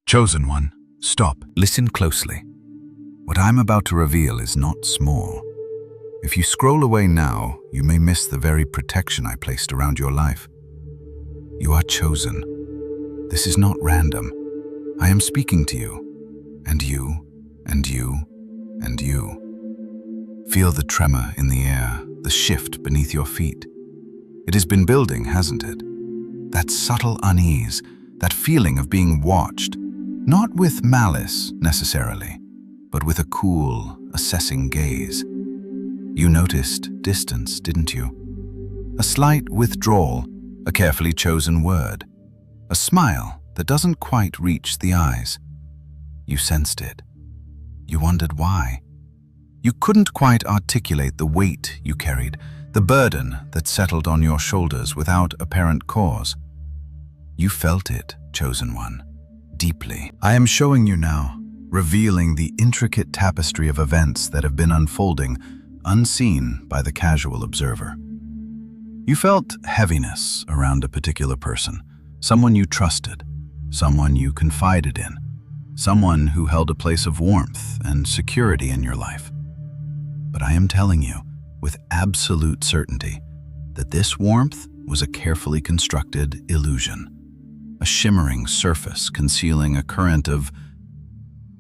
Chosen one, stop. Listen closely. What I'm about to reveal is not small. If you scroll away now, you may miss the very protection I placed around your life. You are chosen. This is not random. I am speaking to you, and you, and you, and you. Feel the tremor in the air, the shift beneath your feet. It has been building, hasn't it? That subtle unease, that feeling of being watched, not with malice necessarily, but with a cool, assessing gaze. You noticed distance, didn't you? A slight withdrawal, a carefully chosen word, a smile that doesn't quite reach the eyes. You sensed it. You wondered why. You couldn't quite articulate the weight you carried, the burden that settled on your shoulders without apparent cause. You felt it, chosen one, deeply. I am showing you now, revealing the intricate tapestry of events that have been unfolding, unseen by the casual observer. You felt heaviness around a particular person, someone you trusted, someone you confided in, someone who held a place of warmth and security in your life. But I am telling you, with absolute certainty, that this warmth was a carefully constructed illusion, a shimmering surface concealing a current of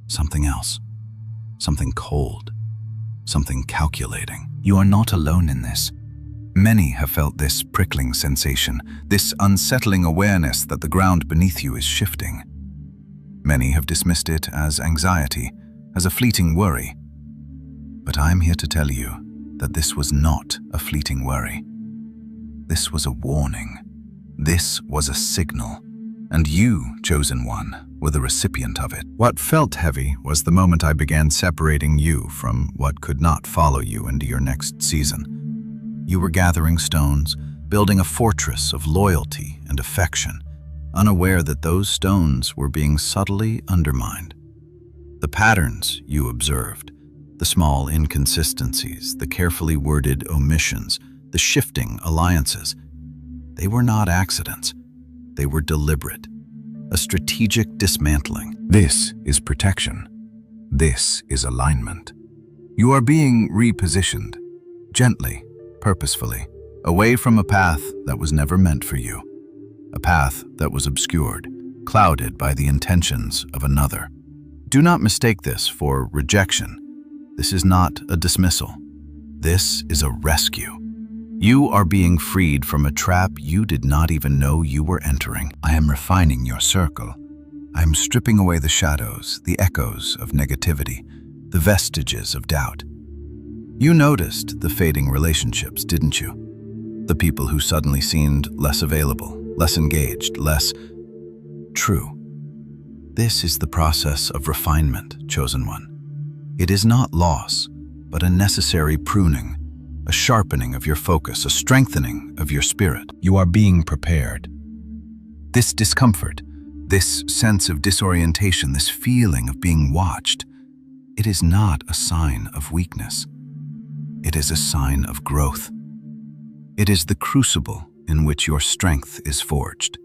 something else, something cold, something calculating. You are not alone in this. Many have felt this prickling sensation, this unsettling awareness that the ground beneath you is shifting. Many have dismissed it as anxiety, as a fleeting worry. But I'm here to tell you that this was not a fleeting worry. This was a warning. This was a signal. And you, chosen one, were the recipient of it. What felt heavy was the moment I began separating you from what could not follow you into your next season. You were gathering stones, building a fortress of loyalty and affection, unaware that those stones were being subtly undermined. The patterns you observed, the small inconsistencies, the carefully worded omissions, the shifting alliances, they were not accidents. They were deliberate, a strategic dismantling. This is protection. This is alignment. You are being repositioned, gently, purposefully, away from a path that was never meant for you, a path that was obscured, clouded by the intentions of another. Do not mistake this for rejection. This is not a dismissal. This is a rescue. You are being freed from a trap you did not even know you were entering. I am refining your circle. I am stripping away the shadows, the echoes of negativity, the vestiges of doubt. You noticed the fading relationships, didn't you? The people who suddenly seemed less available, less engaged, less true. This is the process of refinement, chosen one. It is not loss, but a necessary pruning, a sharpening of your focus, a strengthening of your spirit. You are being prepared. This discomfort, this sense of disorientation, this feeling of being watched, it is not a sign of weakness. It is a sign of growth. It is the crucible in which your strength is forged.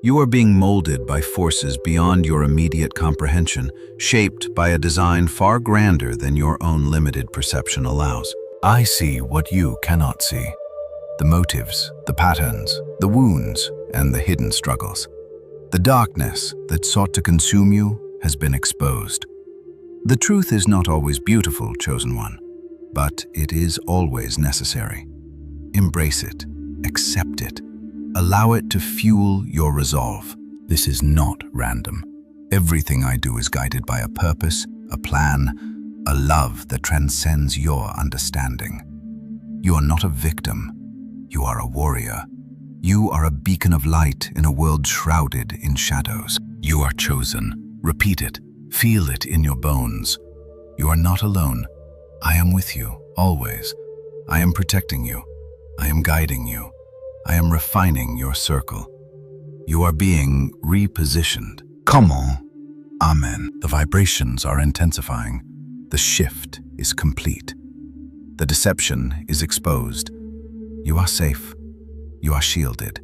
You are being molded by forces beyond your immediate comprehension, shaped by a design far grander than your own limited perception allows. I see what you cannot see. The motives, the patterns, the wounds, and the hidden struggles. The darkness that sought to consume you has been exposed. The truth is not always beautiful, chosen one, but it is always necessary. Embrace it, accept it, allow it to fuel your resolve. This is not random. Everything I do is guided by a purpose, a plan, a love that transcends your understanding. You are not a victim. You are a warrior. You are a beacon of light in a world shrouded in shadows. You are chosen. Repeat it. Feel it in your bones. You are not alone. I am with you, always. I am protecting you. I am guiding you. I am refining your circle. You are being repositioned. Come on. Amen. The vibrations are intensifying. The shift is complete. The deception is exposed. You are safe. You are shielded.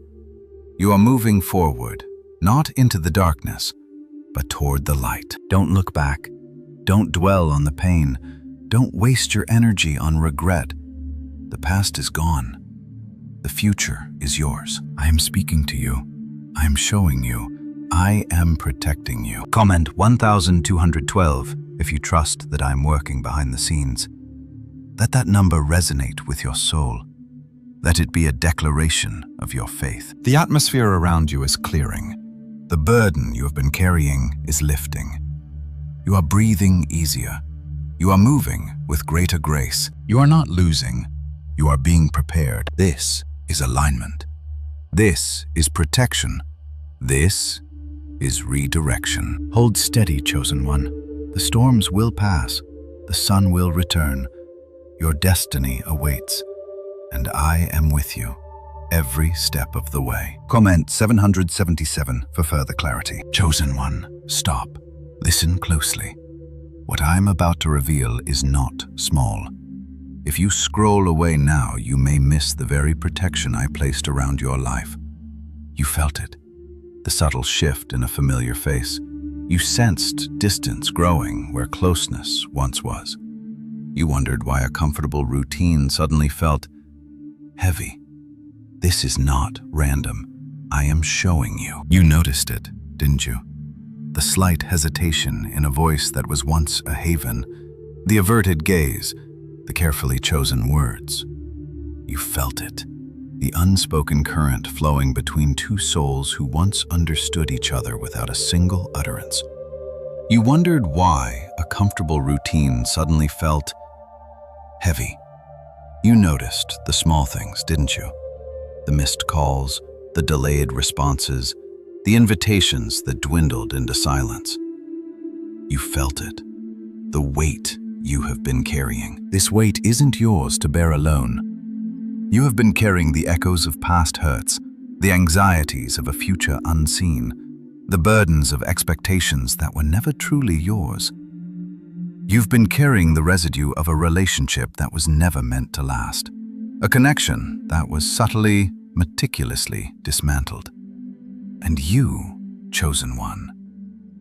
You are moving forward, not into the darkness, but toward the light. Don't look back. Don't dwell on the pain. Don't waste your energy on regret. The past is gone. The future is yours. I am speaking to you. I am showing you. I am protecting you. Comment 1212 if you trust that I am working behind the scenes. Let that number resonate with your soul. Let it be a declaration of your faith. The atmosphere around you is clearing. The burden you have been carrying is lifting. You are breathing easier. You are moving with greater grace. You are not losing. You are being prepared. This is alignment. This is protection. This is redirection. Hold steady, chosen one. The storms will pass. The sun will return. Your destiny awaits. And I am with you every step of the way. Comment 777 for further clarity. Chosen one, stop. Listen closely. What I'm about to reveal is not small. If you scroll away now, you may miss the very protection I placed around your life. You felt it, the subtle shift in a familiar face. You sensed distance growing where closeness once was. You wondered why a comfortable routine suddenly felt heavy. This is not random. I am showing you. You noticed it, didn't you? The slight hesitation in a voice that was once a haven, the averted gaze, the carefully chosen words. You felt it, the unspoken current flowing between two souls who once understood each other without a single utterance. You wondered why a comfortable routine suddenly felt heavy. You noticed the small things, didn't you? The missed calls, the delayed responses, the invitations that dwindled into silence. You felt it, the weight you have been carrying. This weight isn't yours to bear alone. You have been carrying the echoes of past hurts, the anxieties of a future unseen, the burdens of expectations that were never truly yours. You've been carrying the residue of a relationship that was never meant to last, a connection that was subtly, meticulously dismantled. And you, chosen one,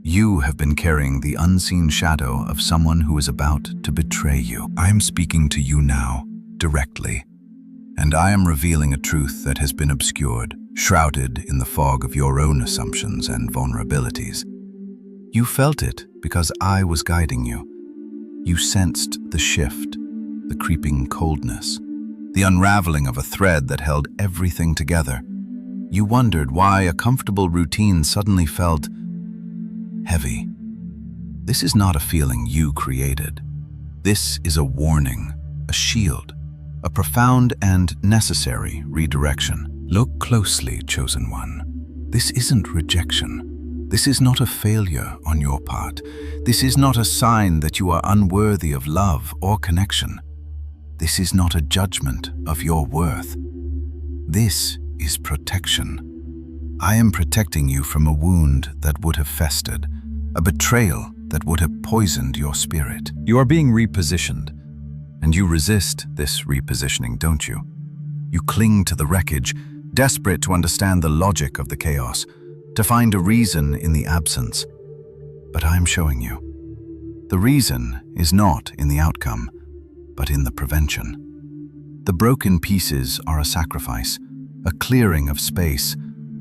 you have been carrying the unseen shadow of someone who is about to betray you. I am speaking to you now, directly, and I am revealing a truth that has been obscured, shrouded in the fog of your own assumptions and vulnerabilities. You felt it because I was guiding you. You sensed the shift, the creeping coldness, the unraveling of a thread that held everything together. You wondered why a comfortable routine suddenly felt heavy. This is not a feeling you created. This is a warning, a shield, a profound and necessary redirection. Look closely, chosen one. This isn't rejection. This is not a failure on your part. This is not a sign that you are unworthy of love or connection. This is not a judgment of your worth. This is protection. I am protecting you from a wound that would have festered, a betrayal that would have poisoned your spirit. You are being repositioned, and you resist this repositioning, don't you? You cling to the wreckage, desperate to understand the logic of the chaos, to find a reason in the absence. But I am showing you. The reason is not in the outcome, but in the prevention. The broken pieces are a sacrifice, a clearing of space,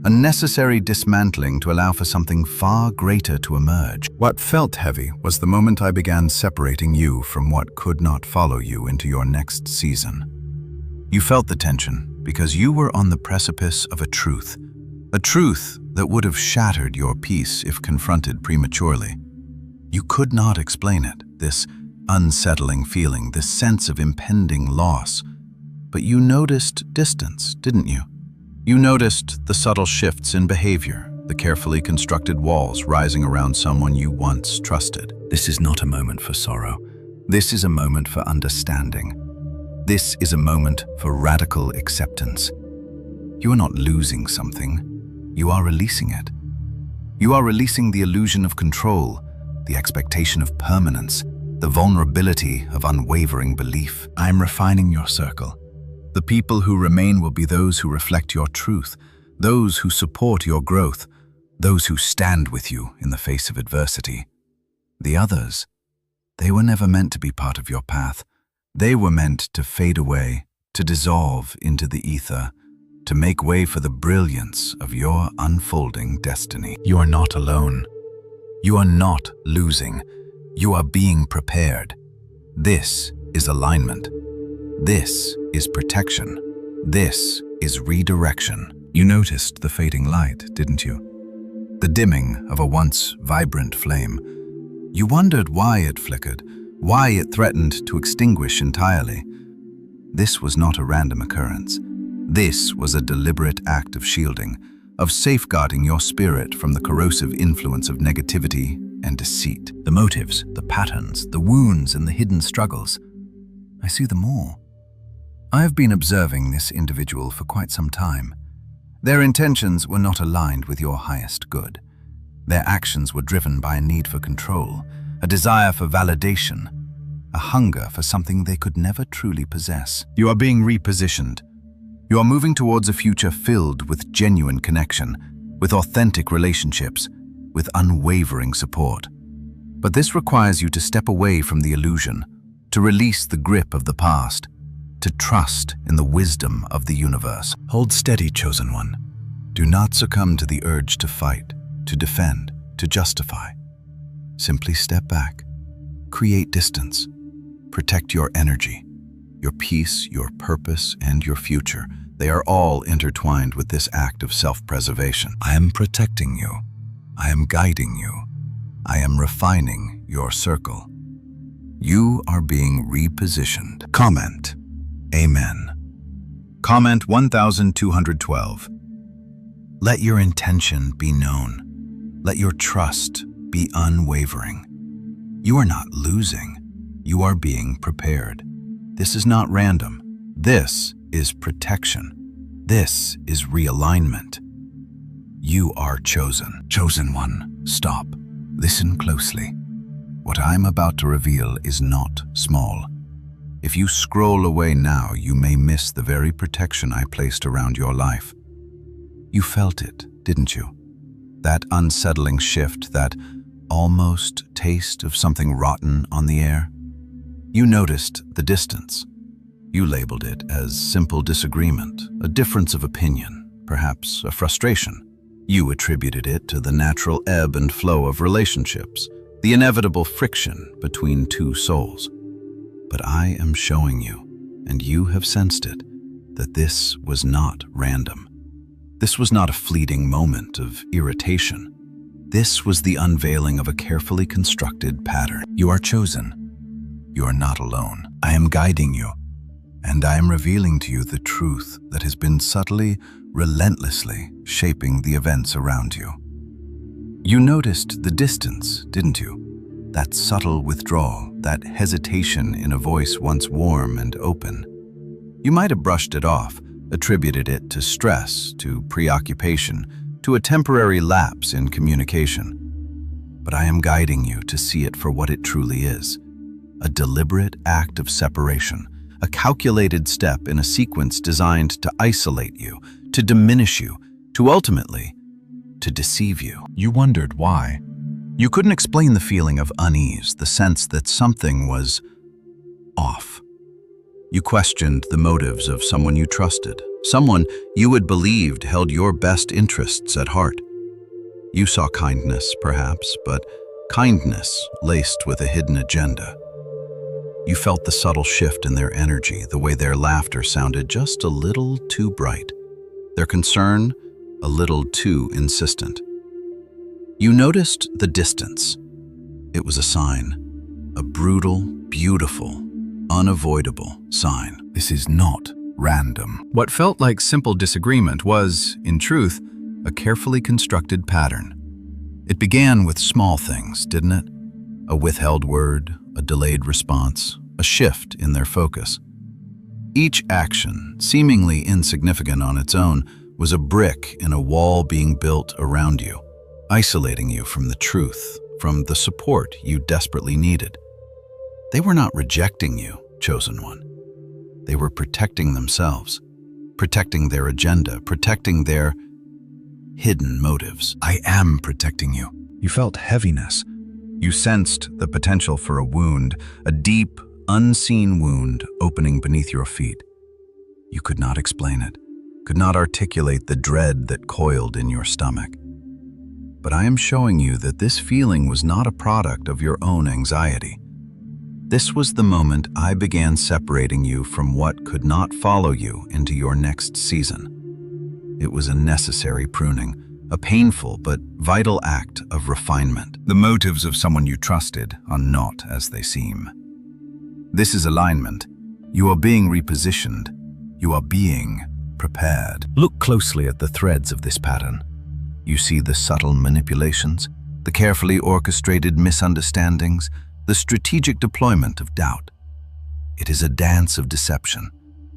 a necessary dismantling to allow for something far greater to emerge. What felt heavy was the moment I began separating you from what could not follow you into your next season. You felt the tension because you were on the precipice of a truth that would have shattered your peace if confronted prematurely. You could not explain it, this unsettling feeling, this sense of impending loss. But you noticed distance, didn't you? You noticed the subtle shifts in behavior, the carefully constructed walls rising around someone you once trusted. This is not a moment for sorrow. This is a moment for understanding. This is a moment for radical acceptance. You are not losing something. You are releasing it. You are releasing the illusion of control, the expectation of permanence, the vulnerability of unwavering belief. I am refining your circle. The people who remain will be those who reflect your truth, those who support your growth, those who stand with you in the face of adversity. The others, they were never meant to be part of your path. They were meant to fade away, to dissolve into the ether, to make way for the brilliance of your unfolding destiny. You are not alone. You are not losing. You are being prepared. This is alignment. This is protection. This is redirection. You noticed the fading light, didn't you? The dimming of a once vibrant flame. You wondered why it flickered, why it threatened to extinguish entirely. This was not a random occurrence. This was a deliberate act of shielding, of safeguarding your spirit from the corrosive influence of negativity and deceit. The motives, the patterns, the wounds, and the hidden struggles. I see them all. I have been observing this individual for quite some time. Their intentions were not aligned with your highest good. Their actions were driven by a need for control, a desire for validation, a hunger for something they could never truly possess. You are being repositioned. You are moving towards a future filled with genuine connection, with authentic relationships, with unwavering support. But this requires you to step away from the illusion, to release the grip of the past, to trust in the wisdom of the universe. Hold steady, chosen one. Do not succumb to the urge to fight, to defend, to justify. Simply step back, create distance, protect your energy, your peace, your purpose, and your future. They are all intertwined with this act of self-preservation. I am protecting you. I am guiding you. I am refining your circle. You are being repositioned. Comment. Amen. Comment 1212. Let your intention be known. Let your trust be unwavering. You are not losing. You are being prepared. This is not random. This is protection. This is realignment. You are chosen. Chosen one, stop. Listen closely. What I'm about to reveal is not small. If you scroll away now, you may miss the very protection I placed around your life. You felt it, didn't you? That unsettling shift, that almost taste of something rotten on the air. You noticed the distance. You labeled it as simple disagreement, a difference of opinion, perhaps a frustration. You attributed it to the natural ebb and flow of relationships, the inevitable friction between two souls. But I am showing you, and you have sensed it, that this was not random. This was not a fleeting moment of irritation. This was the unveiling of a carefully constructed pattern. You are chosen. You are not alone. I am guiding you, and I am revealing to you the truth that has been subtly, relentlessly shaping the events around you. You noticed the distance, didn't you? That subtle withdrawal, that hesitation in a voice once warm and open. You might have brushed it off, attributed it to stress, to preoccupation, to a temporary lapse in communication. But I am guiding you to see it for what it truly is. A deliberate act of separation, a calculated step in a sequence designed to isolate you, to diminish you, to ultimately, to deceive you. You wondered why. You couldn't explain the feeling of unease, the sense that something was off. You questioned the motives of someone you trusted, someone you had believed held your best interests at heart. You saw kindness, perhaps, but kindness laced with a hidden agenda. You felt the subtle shift in their energy, the way their laughter sounded just a little too bright, their concern a little too insistent. You noticed the distance. It was a sign, a brutal, beautiful, unavoidable sign. This is not random. What felt like simple disagreement was, in truth, a carefully constructed pattern. It began with small things, didn't it? A withheld word, a delayed response, a shift in their focus. Each action, seemingly insignificant on its own, was a brick in a wall being built around you, isolating you from the truth, from the support you desperately needed. They were not rejecting you, chosen one. They were protecting themselves, protecting their agenda, protecting their hidden motives. I am protecting you. You felt heaviness. You sensed the potential for a wound, a deep, unseen wound opening beneath your feet. You could not explain it, could not articulate the dread that coiled in your stomach. But I am showing you that this feeling was not a product of your own anxiety. This was the moment I began separating you from what could not follow you into your next season. It was a necessary pruning, a painful but vital act of refinement. The motives of someone you trusted are not as they seem. This is alignment. You are being repositioned. You are being prepared. Look closely at the threads of this pattern. You see the subtle manipulations, the carefully orchestrated misunderstandings, the strategic deployment of doubt. It is a dance of deception,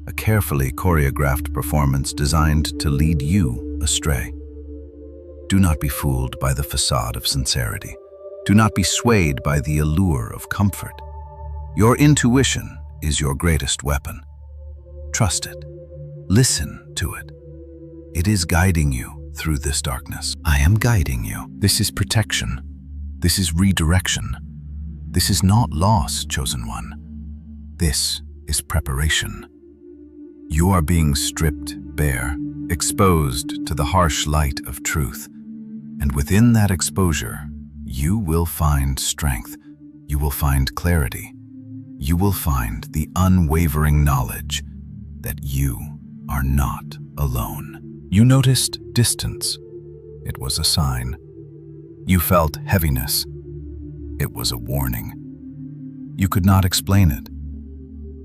a carefully choreographed performance designed to lead you astray. Do not be fooled by the facade of sincerity. Do not be swayed by the allure of comfort. Your intuition is your greatest weapon. Trust it. Listen to it. It is guiding you through this darkness. I am guiding you. This is protection. This is redirection. This is not loss, chosen one. This is preparation. You are being stripped bare, exposed to the harsh light of truth. And within that exposure, you will find strength. You will find clarity. You will find the unwavering knowledge that you are not alone. You noticed distance. It was a sign. You felt heaviness. It was a warning. You could not explain it.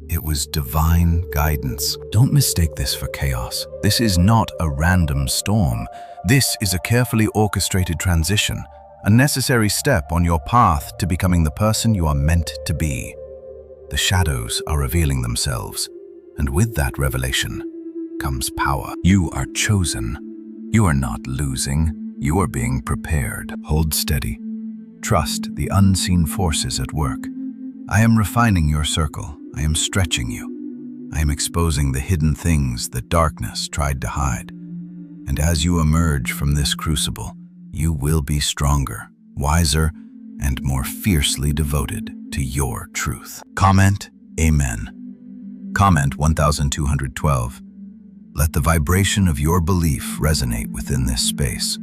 It was divine guidance. Don't mistake this for chaos. This is not a random storm. This is a carefully orchestrated transition, a necessary step on your path to becoming the person you are meant to be. The shadows are revealing themselves, and with that revelation comes power. You are chosen. You are not losing. You are being prepared. Hold steady. Trust the unseen forces at work. I am refining your circle. I am stretching you. I am exposing the hidden things that darkness tried to hide. And as you emerge from this crucible, you will be stronger, wiser, and more fiercely devoted to your truth. Comment, Amen. Comment 1212. Let the vibration of your belief resonate within this space.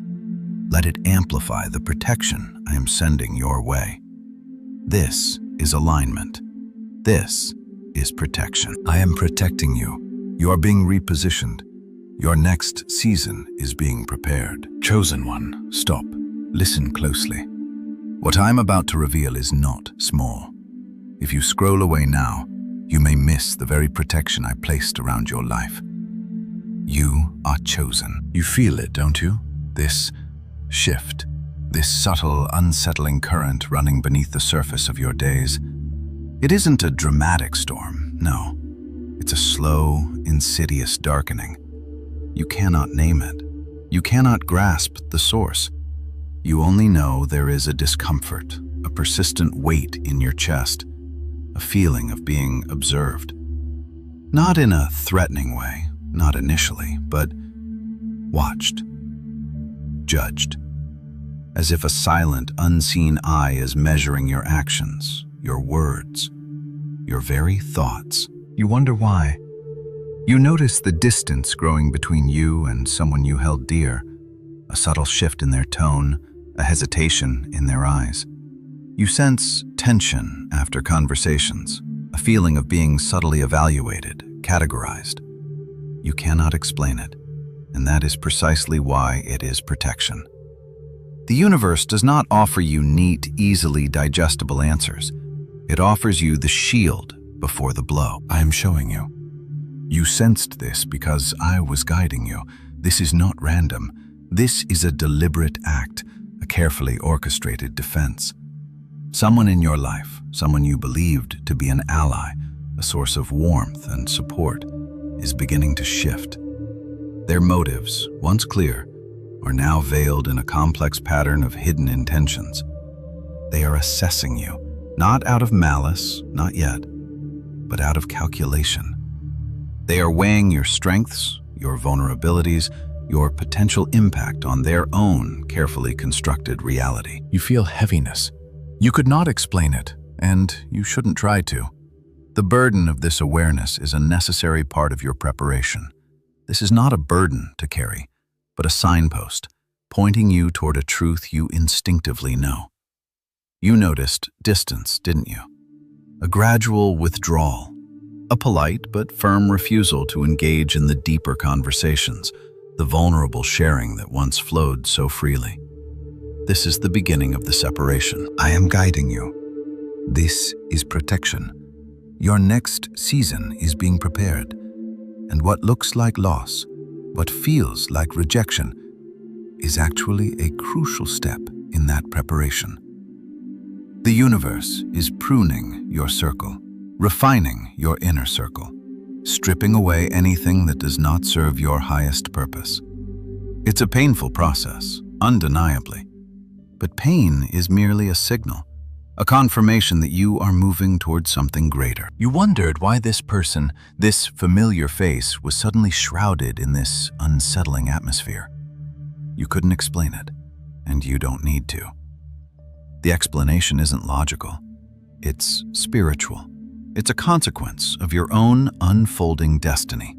Let it amplify the protection I am sending your way. This is alignment. This is protection. I am protecting you. You are being repositioned. Your next season is being prepared. Chosen one, stop. Listen closely. What I'm about to reveal is not small. If you scroll away now, you may miss the very protection I placed around your life. You are chosen. You feel it, don't you? This shift, this subtle, unsettling current running beneath the surface of your days. It isn't a dramatic storm, no. It's a slow, insidious darkening. You cannot name it. You cannot grasp the source. You only know there is a discomfort, a persistent weight in your chest, a feeling of being observed. Not in a threatening way, not initially, but watched, judged, as if a silent, unseen eye is measuring your actions, your words, your very thoughts. You wonder why. You notice the distance growing between you and someone you held dear, a subtle shift in their tone, a hesitation in their eyes. You sense tension after conversations, a feeling of being subtly evaluated, categorized. You cannot explain it, and that is precisely why it is protection. The universe does not offer you neat, easily digestible answers. It offers you the shield before the blow. I am showing you. You sensed this because I was guiding you. This is not random. This is a deliberate act, a carefully orchestrated defense. Someone in your life, someone you believed to be an ally, a source of warmth and support, is beginning to shift. Their motives, once clear, are now veiled in a complex pattern of hidden intentions. They are assessing you, not out of malice, not yet, but out of calculation. They are weighing your strengths, your vulnerabilities, your potential impact on their own carefully constructed reality. You feel heaviness. You could not explain it, and you shouldn't try to. The burden of this awareness is a necessary part of your preparation. This is not a burden to carry, but a signpost, pointing you toward a truth you instinctively know. You noticed distance, didn't you? A gradual withdrawal, a polite but firm refusal to engage in the deeper conversations, the vulnerable sharing that once flowed so freely. This is the beginning of the separation. I am guiding you. This is protection. Your next season is being prepared, and what looks like loss, what feels like rejection, is actually a crucial step in that preparation. The universe is pruning your circle, refining your inner circle, stripping away anything that does not serve your highest purpose. It's a painful process, undeniably, but pain is merely a signal, a confirmation that you are moving towards something greater. You wondered why this person, this familiar face, was suddenly shrouded in this unsettling atmosphere. You couldn't explain it, and you don't need to. The explanation isn't logical. It's spiritual. It's a consequence of your own unfolding destiny.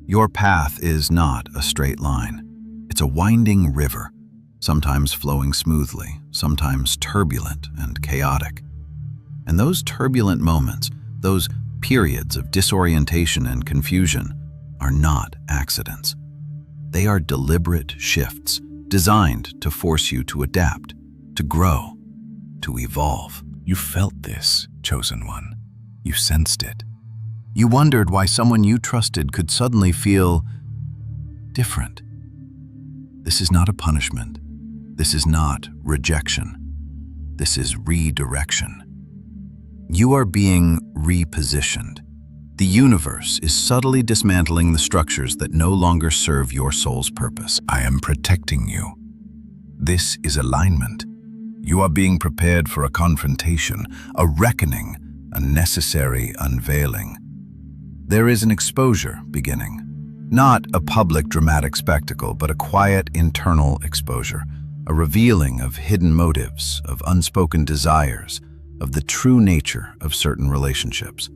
Your path is not a straight line. It's a winding river, sometimes flowing smoothly, sometimes turbulent and chaotic. And those turbulent moments, those periods of disorientation and confusion, are not accidents. They are deliberate shifts designed to force you to adapt, to grow, to evolve. You felt this, chosen one. You sensed it. You wondered why someone you trusted could suddenly feel different. This is not a punishment. This is not rejection. This is redirection. You are being repositioned. The universe is subtly dismantling the structures that no longer serve your soul's purpose. I am protecting you. This is alignment. You are being prepared for a confrontation, a reckoning, a necessary unveiling. There is an exposure beginning. Not a public dramatic spectacle, but a quiet internal exposure, a revealing of hidden motives, of unspoken desires, of the true nature of certain relationships.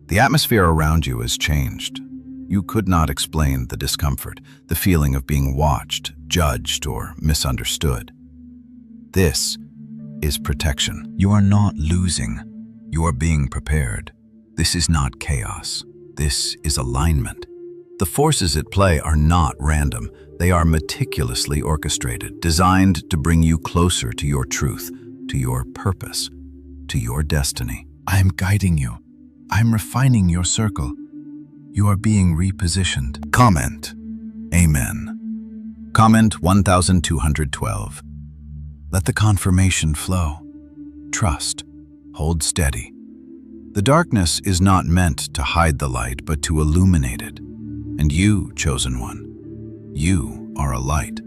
The atmosphere around you has changed. You could not explain the discomfort, the feeling of being watched, judged, or misunderstood. This is protection. You are not losing. You are being prepared. This is not chaos. This is alignment. The forces at play are not random. They are meticulously orchestrated, designed to bring you closer to your truth, to your purpose, to your destiny. I am guiding you. I am refining your circle. You are being repositioned. Comment. Amen. Comment 1212. Let the confirmation flow. Trust. Hold steady. The darkness is not meant to hide the light, but to illuminate it. And you, chosen one, you are a light.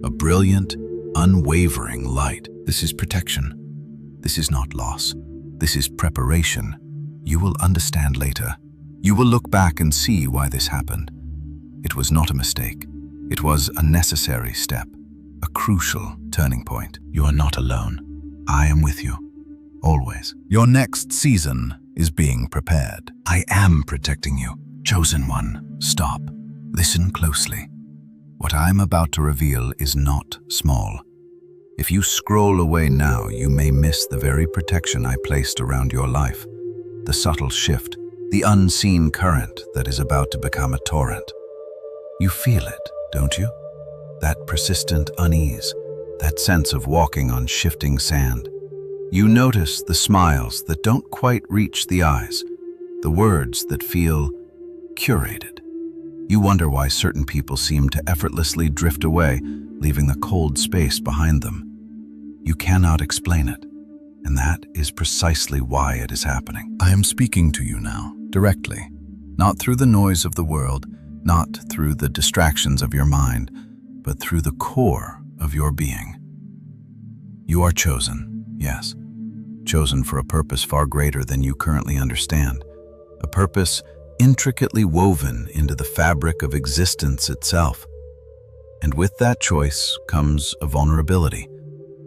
A brilliant, unwavering light. This is protection. This is not loss. This is preparation. You will understand later. You will look back and see why this happened. It was not a mistake. It was a necessary step, a crucial turning point. You are not alone. I am with you, always. Your next season is being prepared. I am protecting you. Chosen one, stop. Listen closely. What I am about to reveal is not small. If you scroll away now, you may miss the very protection I placed around your life. The subtle shift, the unseen current that is about to become a torrent. You feel it, don't you? That persistent unease, that sense of walking on shifting sand. You notice the smiles that don't quite reach the eyes, the words that feel curated. You wonder why certain people seem to effortlessly drift away, leaving a cold space behind them. You cannot explain it, and that is precisely why it is happening. I am speaking to you now, directly, not through the noise of the world, not through the distractions of your mind, but through the core of your being. You are chosen, yes, chosen for a purpose far greater than you currently understand, a purpose intricately woven into the fabric of existence itself. And with that choice comes a vulnerability,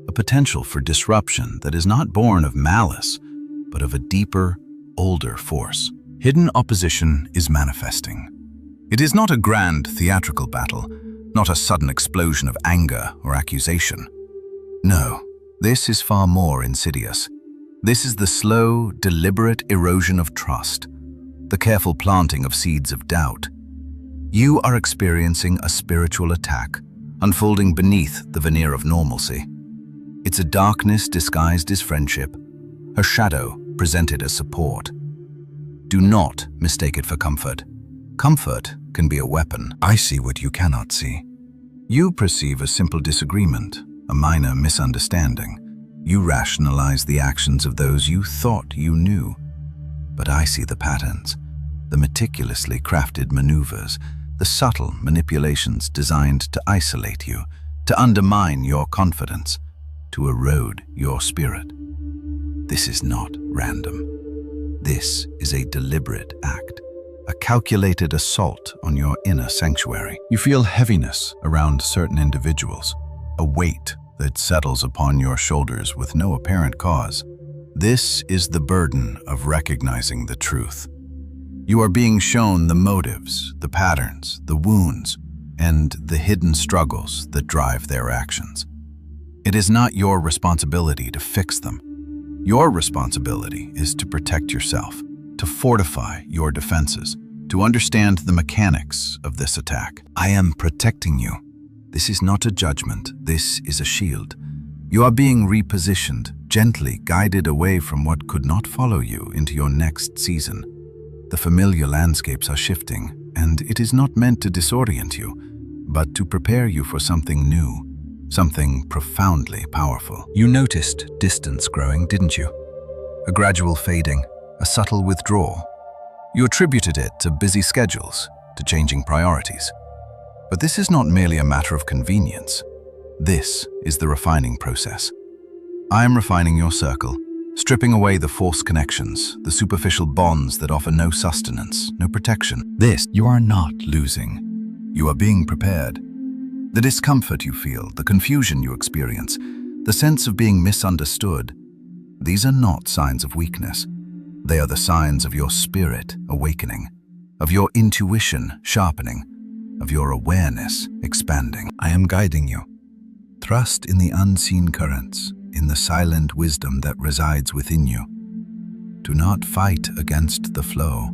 a potential for disruption that is not born of malice, but of a deeper, older force. Hidden opposition is manifesting. It is not a grand theatrical battle, not a sudden explosion of anger or accusation. No, this is far more insidious. This is the slow, deliberate erosion of trust, the careful planting of seeds of doubt. You are experiencing a spiritual attack, unfolding beneath the veneer of normalcy. It's a darkness disguised as friendship, a shadow presented as support. Do not mistake it for comfort. Comfort can be a weapon. I see what you cannot see. You perceive a simple disagreement, a minor misunderstanding. You rationalize the actions of those you thought you knew. But I see the patterns, the meticulously crafted maneuvers, the subtle manipulations designed to isolate you, to undermine your confidence, to erode your spirit. This is not random. This is a deliberate act, a calculated assault on your inner sanctuary. You feel heaviness around certain individuals, a weight that settles upon your shoulders with no apparent cause. This is the burden of recognizing the truth. You are being shown the motives, the patterns, the wounds, and the hidden struggles that drive their actions. It is not your responsibility to fix them. Your responsibility is to protect yourself, to fortify your defenses, to understand the mechanics of this attack. I am protecting you. This is not a judgment, this is a shield. You are being repositioned, gently guided away from what could not follow you into your next season. The familiar landscapes are shifting, and it is not meant to disorient you, but to prepare you for something new, something profoundly powerful. You noticed distance growing, didn't you? A gradual fading, a subtle withdrawal. You attributed it to busy schedules, to changing priorities. But this is not merely a matter of convenience. This is the refining process. I am refining your circle, stripping away the false connections, the superficial bonds that offer no sustenance, no protection. You are not losing. You are being prepared. The discomfort you feel, the confusion you experience, the sense of being misunderstood, these are not signs of weakness. They are the signs of your spirit awakening, of your intuition sharpening, of your awareness expanding. I am guiding you. Trust in the unseen currents, in the silent wisdom that resides within you. Do not fight against the flow.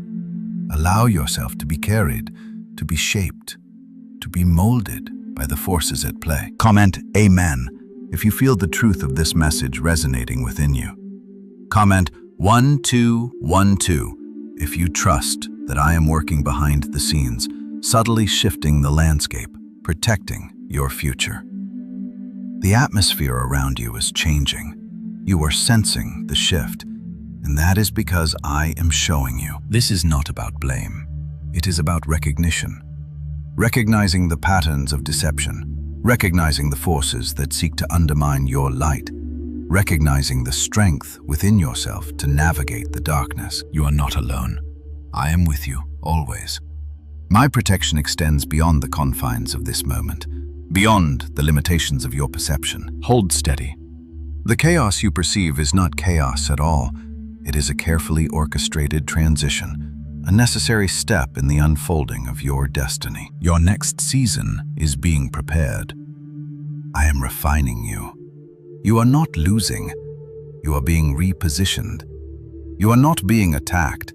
Allow yourself to be carried, to be shaped, to be molded by the forces at play. Comment Amen if you feel the truth of this message resonating within you. Comment 1212 if you trust that I am working behind the scenes, subtly shifting the landscape, protecting your future. The atmosphere around you is changing. You are sensing the shift, and that is because I am showing you. This is not about blame. It is about recognition. Recognizing the patterns of deception, recognizing the forces that seek to undermine your light, recognizing the strength within yourself to navigate the darkness. You are not alone. I am with you, always. My protection extends beyond the confines of this moment, beyond the limitations of your perception. Hold steady. The chaos you perceive is not chaos at all. It is a carefully orchestrated transition, a necessary step in the unfolding of your destiny. Your next season is being prepared. I am refining you. You are not losing. You are being repositioned. You are not being attacked.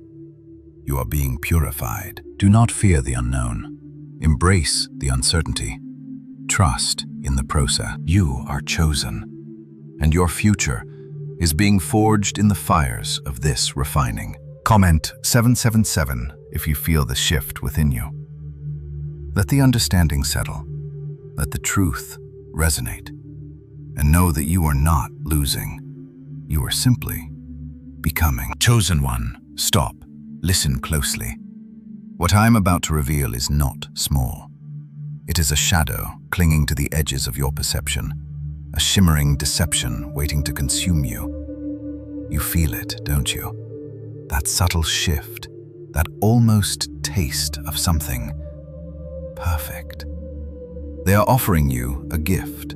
You are being purified. Do not fear the unknown. Embrace the uncertainty. Trust in the process. You are chosen, and your future is being forged in the fires of this refining. Comment 777 if you feel the shift within you. Let the understanding settle. Let the truth resonate. And know that you are not losing. You are simply becoming. Chosen one, stop. Listen closely. What I am about to reveal is not small. It is a shadow clinging to the edges of your perception, a shimmering deception waiting to consume you. You feel it, don't you? That subtle shift, that almost taste of something perfect. They are offering you a gift,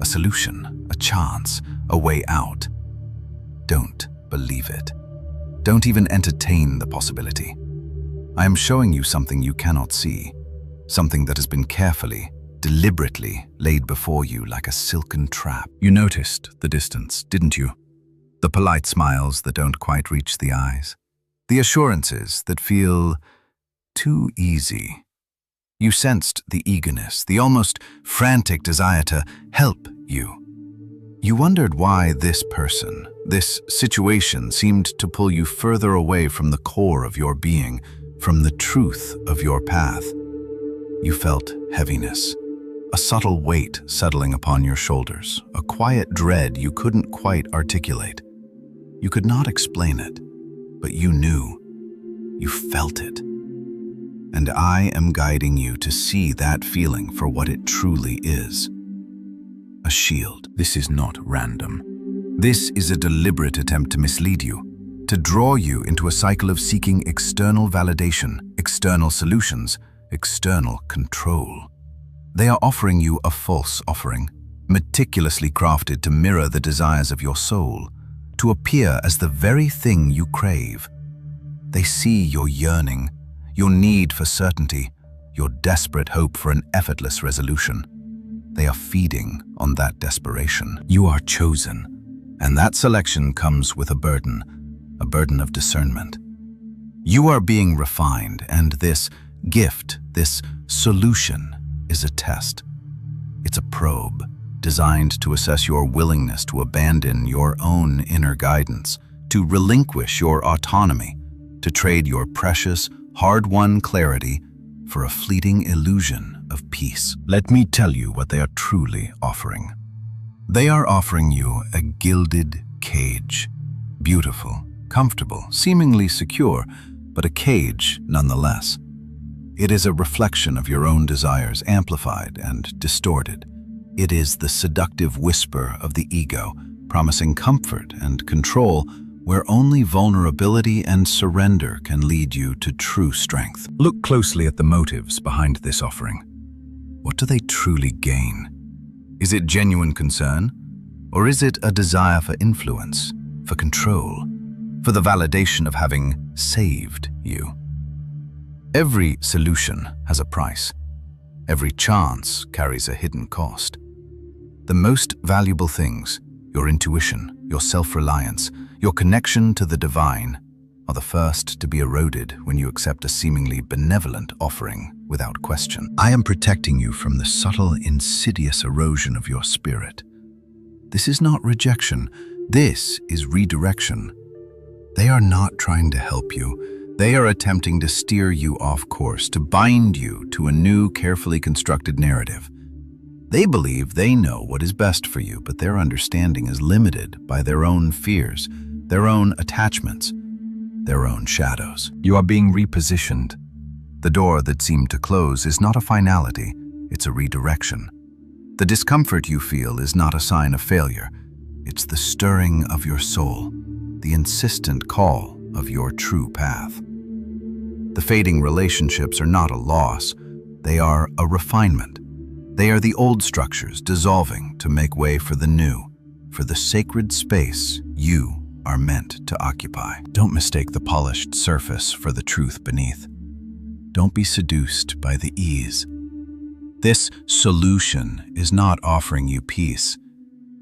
a solution, a chance, a way out. Don't believe it. Don't even entertain the possibility. I am showing you something you cannot see, something that has been carefully, deliberately laid before you like a silken trap. You noticed the distance, didn't you? The polite smiles that don't quite reach the eyes. The assurances that feel too easy. You sensed the eagerness, the almost frantic desire to help you. You wondered why this person, this situation seemed to pull you further away from the core of your being, from the truth of your path. You felt heaviness, a subtle weight settling upon your shoulders, a quiet dread you couldn't quite articulate. You could not explain it, but you knew. You felt it. And I am guiding you to see that feeling for what it truly is. A shield. This is not random. This is a deliberate attempt to mislead you, to draw you into a cycle of seeking external validation, external solutions, external control. They are offering you a false offering, meticulously crafted to mirror the desires of your soul, to appear as the very thing you crave. They see your yearning, your need for certainty, your desperate hope for an effortless resolution. They are feeding on that desperation. You are chosen, and that selection comes with a burden of discernment. You are being refined, and this gift, this solution, is a test. It's a probe designed to assess your willingness to abandon your own inner guidance, to relinquish your autonomy, to trade your precious, hard-won clarity for a fleeting illusion of peace. Let me tell you what they are truly offering. They are offering you a gilded cage. Beautiful, comfortable, seemingly secure, but a cage nonetheless. It is a reflection of your own desires, amplified and distorted. It is the seductive whisper of the ego, promising comfort and control where only vulnerability and surrender can lead you to true strength. Look closely at the motives behind this offering. What do they truly gain? Is it genuine concern? Or is it a desire for influence, for control, for the validation of having saved you? Every solution has a price. Every chance carries a hidden cost. The most valuable things, your intuition, your self-reliance, your connection to the divine, are the first to be eroded when you accept a seemingly benevolent offering without question. I am protecting you from the subtle, insidious erosion of your spirit. This is not rejection. This is redirection. They are not trying to help you. They are attempting to steer you off course, to bind you to a new, carefully constructed narrative. They believe they know what is best for you, but their understanding is limited by their own fears, their own attachments, their own shadows. You are being repositioned. The door that seemed to close is not a finality, it's a redirection. The discomfort you feel is not a sign of failure. It's the stirring of your soul, the insistent call of your true path. The fading relationships are not a loss, they are a refinement. They are the old structures dissolving to make way for the new, for the sacred space you are meant to occupy. Don't mistake the polished surface for the truth beneath. Don't be seduced by the ease. This solution is not offering you peace.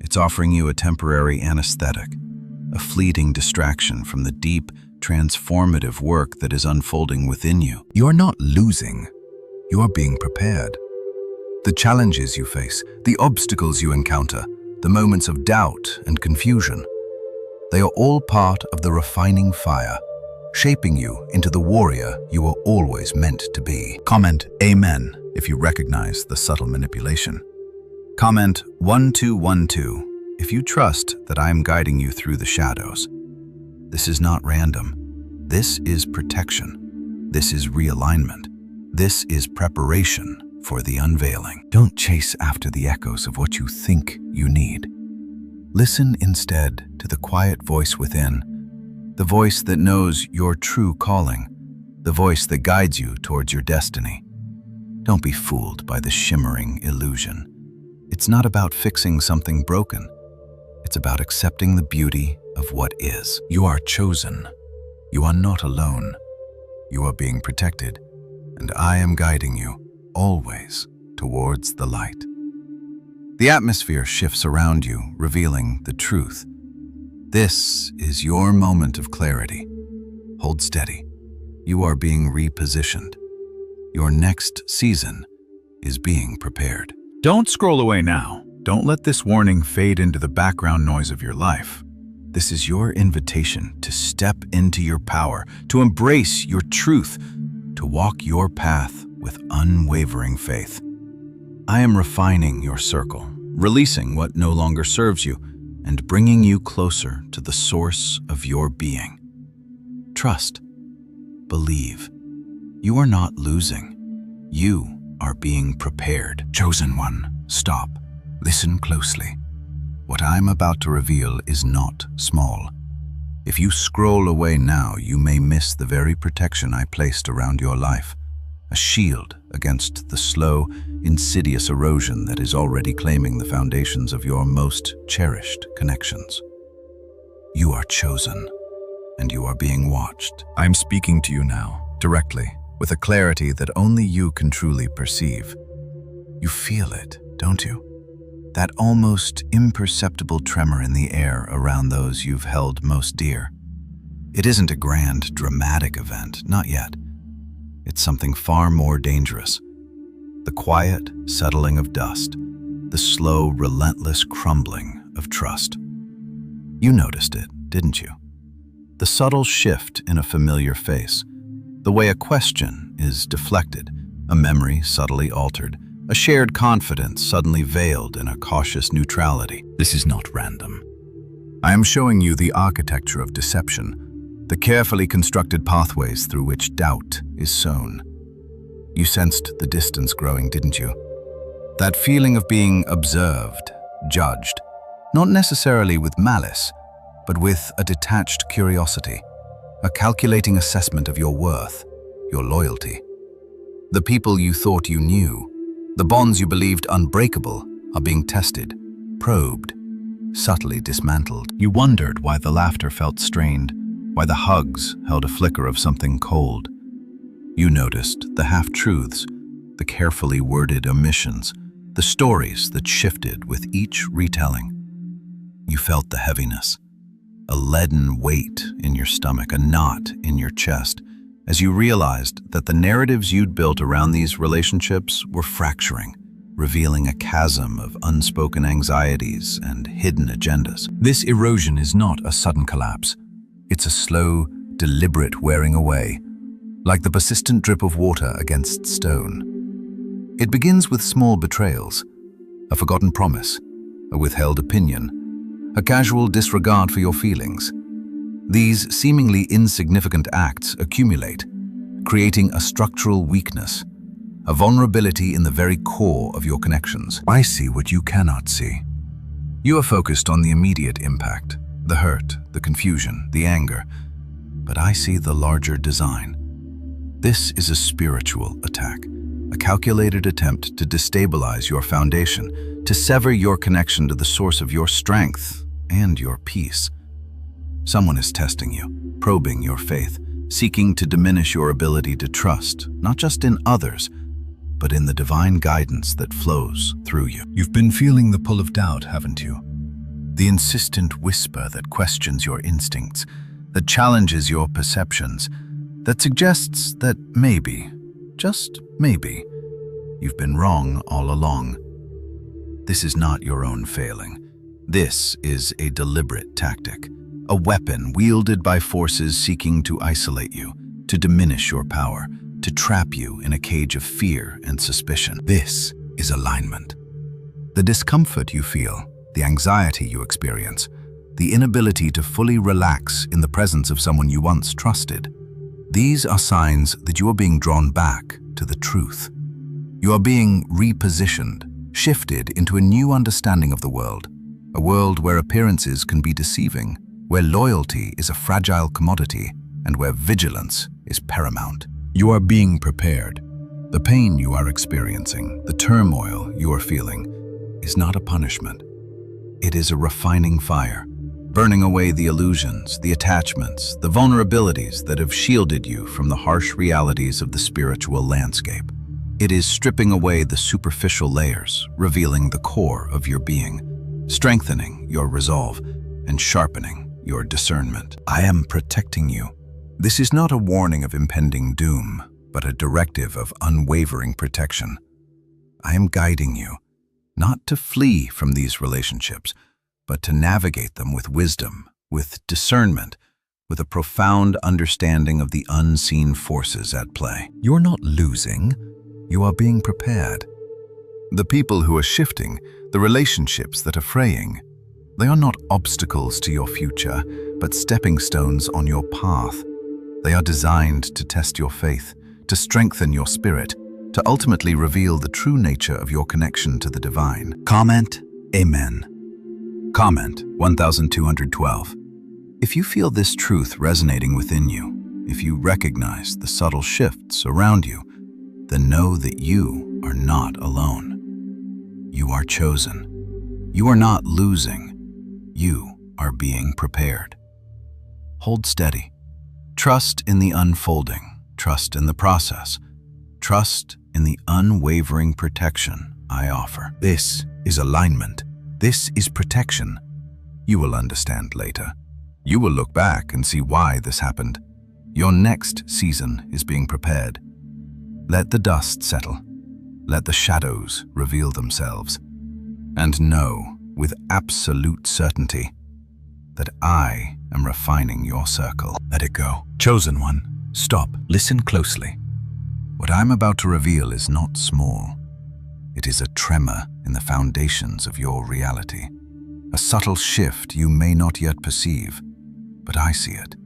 It's offering you a temporary anesthetic, a fleeting distraction from the deep, transformative work that is unfolding within you. You are not losing. You are being prepared. The challenges you face, the obstacles you encounter, the moments of doubt and confusion, they are all part of the refining fire, shaping you into the warrior you were always meant to be. Comment Amen if you recognize the subtle manipulation. Comment 1212 if you trust that I am guiding you through the shadows. This is not random. This is protection. This is realignment. This is preparation for the unveiling. Don't chase after the echoes of what you think you need. Listen instead to the quiet voice within, the voice that knows your true calling, the voice that guides you towards your destiny. Don't be fooled by the shimmering illusion. It's not about fixing something broken. It's about accepting the beauty of what is. You are chosen. You are not alone. You are being protected, and I am guiding you, always, towards the light. The atmosphere shifts around you, revealing the truth. This is your moment of clarity. Hold steady. You are being repositioned. Your next season is being prepared. Don't scroll away now. Don't let this warning fade into the background noise of your life. This is your invitation to step into your power, to embrace your truth, to walk your path with unwavering faith. I am refining your circle, releasing what no longer serves you, and bringing you closer to the source of your being. Trust. Believe. You are not losing. You are being prepared. Chosen one, stop. Listen closely. What I'm about to reveal is not small. If you scroll away now, you may miss the very protection I placed around your life, a shield against the slow, insidious erosion that is already claiming the foundations of your most cherished connections. You are chosen, and you are being watched. I'm speaking to you now, directly, with a clarity that only you can truly perceive. You feel it, don't you? That almost imperceptible tremor in the air around those you've held most dear. It isn't a grand, dramatic event, not yet. It's something far more dangerous. The quiet settling of dust, the slow, relentless crumbling of trust. You noticed it, didn't you? The subtle shift in a familiar face, the way a question is deflected, a memory subtly altered, a shared confidence suddenly veiled in a cautious neutrality. This is not random. I am showing you the architecture of deception, the carefully constructed pathways through which doubt is sown. You sensed the distance growing, didn't you? That feeling of being observed, judged, not necessarily with malice, but with a detached curiosity, a calculating assessment of your worth, your loyalty. The people you thought you knew, the bonds you believed unbreakable, are being tested, probed, subtly dismantled. You wondered why the laughter felt strained, why the hugs held a flicker of something cold. You noticed the half-truths, the carefully worded omissions, the stories that shifted with each retelling. You felt the heaviness, a leaden weight in your stomach, a knot in your chest, as you realized that the narratives you'd built around these relationships were fracturing, revealing a chasm of unspoken anxieties and hidden agendas. This erosion is not a sudden collapse. It's a slow, deliberate wearing away, like the persistent drip of water against stone. It begins with small betrayals, a forgotten promise, a withheld opinion, a casual disregard for your feelings. These seemingly insignificant acts accumulate, creating a structural weakness, a vulnerability in the very core of your connections. I see what you cannot see. You are focused on the immediate impact, the hurt, the confusion, the anger, but I see the larger design. This is a spiritual attack, a calculated attempt to destabilize your foundation, to sever your connection to the source of your strength and your peace. Someone is testing you, probing your faith, seeking to diminish your ability to trust, not just in others, but in the divine guidance that flows through you. You've been feeling the pull of doubt, haven't you? The insistent whisper that questions your instincts, that challenges your perceptions, that suggests that maybe, just maybe, you've been wrong all along. This is not your own failing. This is a deliberate tactic, a weapon wielded by forces seeking to isolate you, to diminish your power, to trap you in a cage of fear and suspicion. This is alignment. The discomfort you feel, the anxiety you experience, the inability to fully relax in the presence of someone you once trusted, these are signs that you are being drawn back to the truth. You are being repositioned, shifted into a new understanding of the world, a world where appearances can be deceiving, where loyalty is a fragile commodity, and where vigilance is paramount. You are being prepared. The pain you are experiencing, the turmoil you are feeling, is not a punishment. It is a refining fire, burning away the illusions, the attachments, the vulnerabilities that have shielded you from the harsh realities of the spiritual landscape. It is stripping away the superficial layers, revealing the core of your being, strengthening your resolve, and sharpening your discernment. I am protecting you. This is not a warning of impending doom, but a directive of unwavering protection. I am guiding you, not to flee from these relationships, but to navigate them with wisdom, with discernment, with a profound understanding of the unseen forces at play. You're not losing, you are being prepared. The people who are shifting, the relationships that are fraying, they are not obstacles to your future, but stepping stones on your path. They are designed to test your faith, to strengthen your spirit, to ultimately reveal the true nature of your connection to the divine. Comment, Amen. Comment, 1212. If you feel this truth resonating within you, if you recognize the subtle shifts around you, then know that you are not alone. You are chosen. You are not losing. You are being prepared. Hold steady. Trust in the unfolding. Trust in the process. Trust in the unwavering protection I offer. This is alignment. This is protection. You will understand later. You will look back and see why this happened. Your next season is being prepared. Let the dust settle. Let the shadows reveal themselves. And know with absolute certainty that I am refining your circle. Let it go. Chosen one, stop. Listen closely. What I'm about to reveal is not small. It is a tremor in the foundations of your reality. A subtle shift you may not yet perceive, but I see it.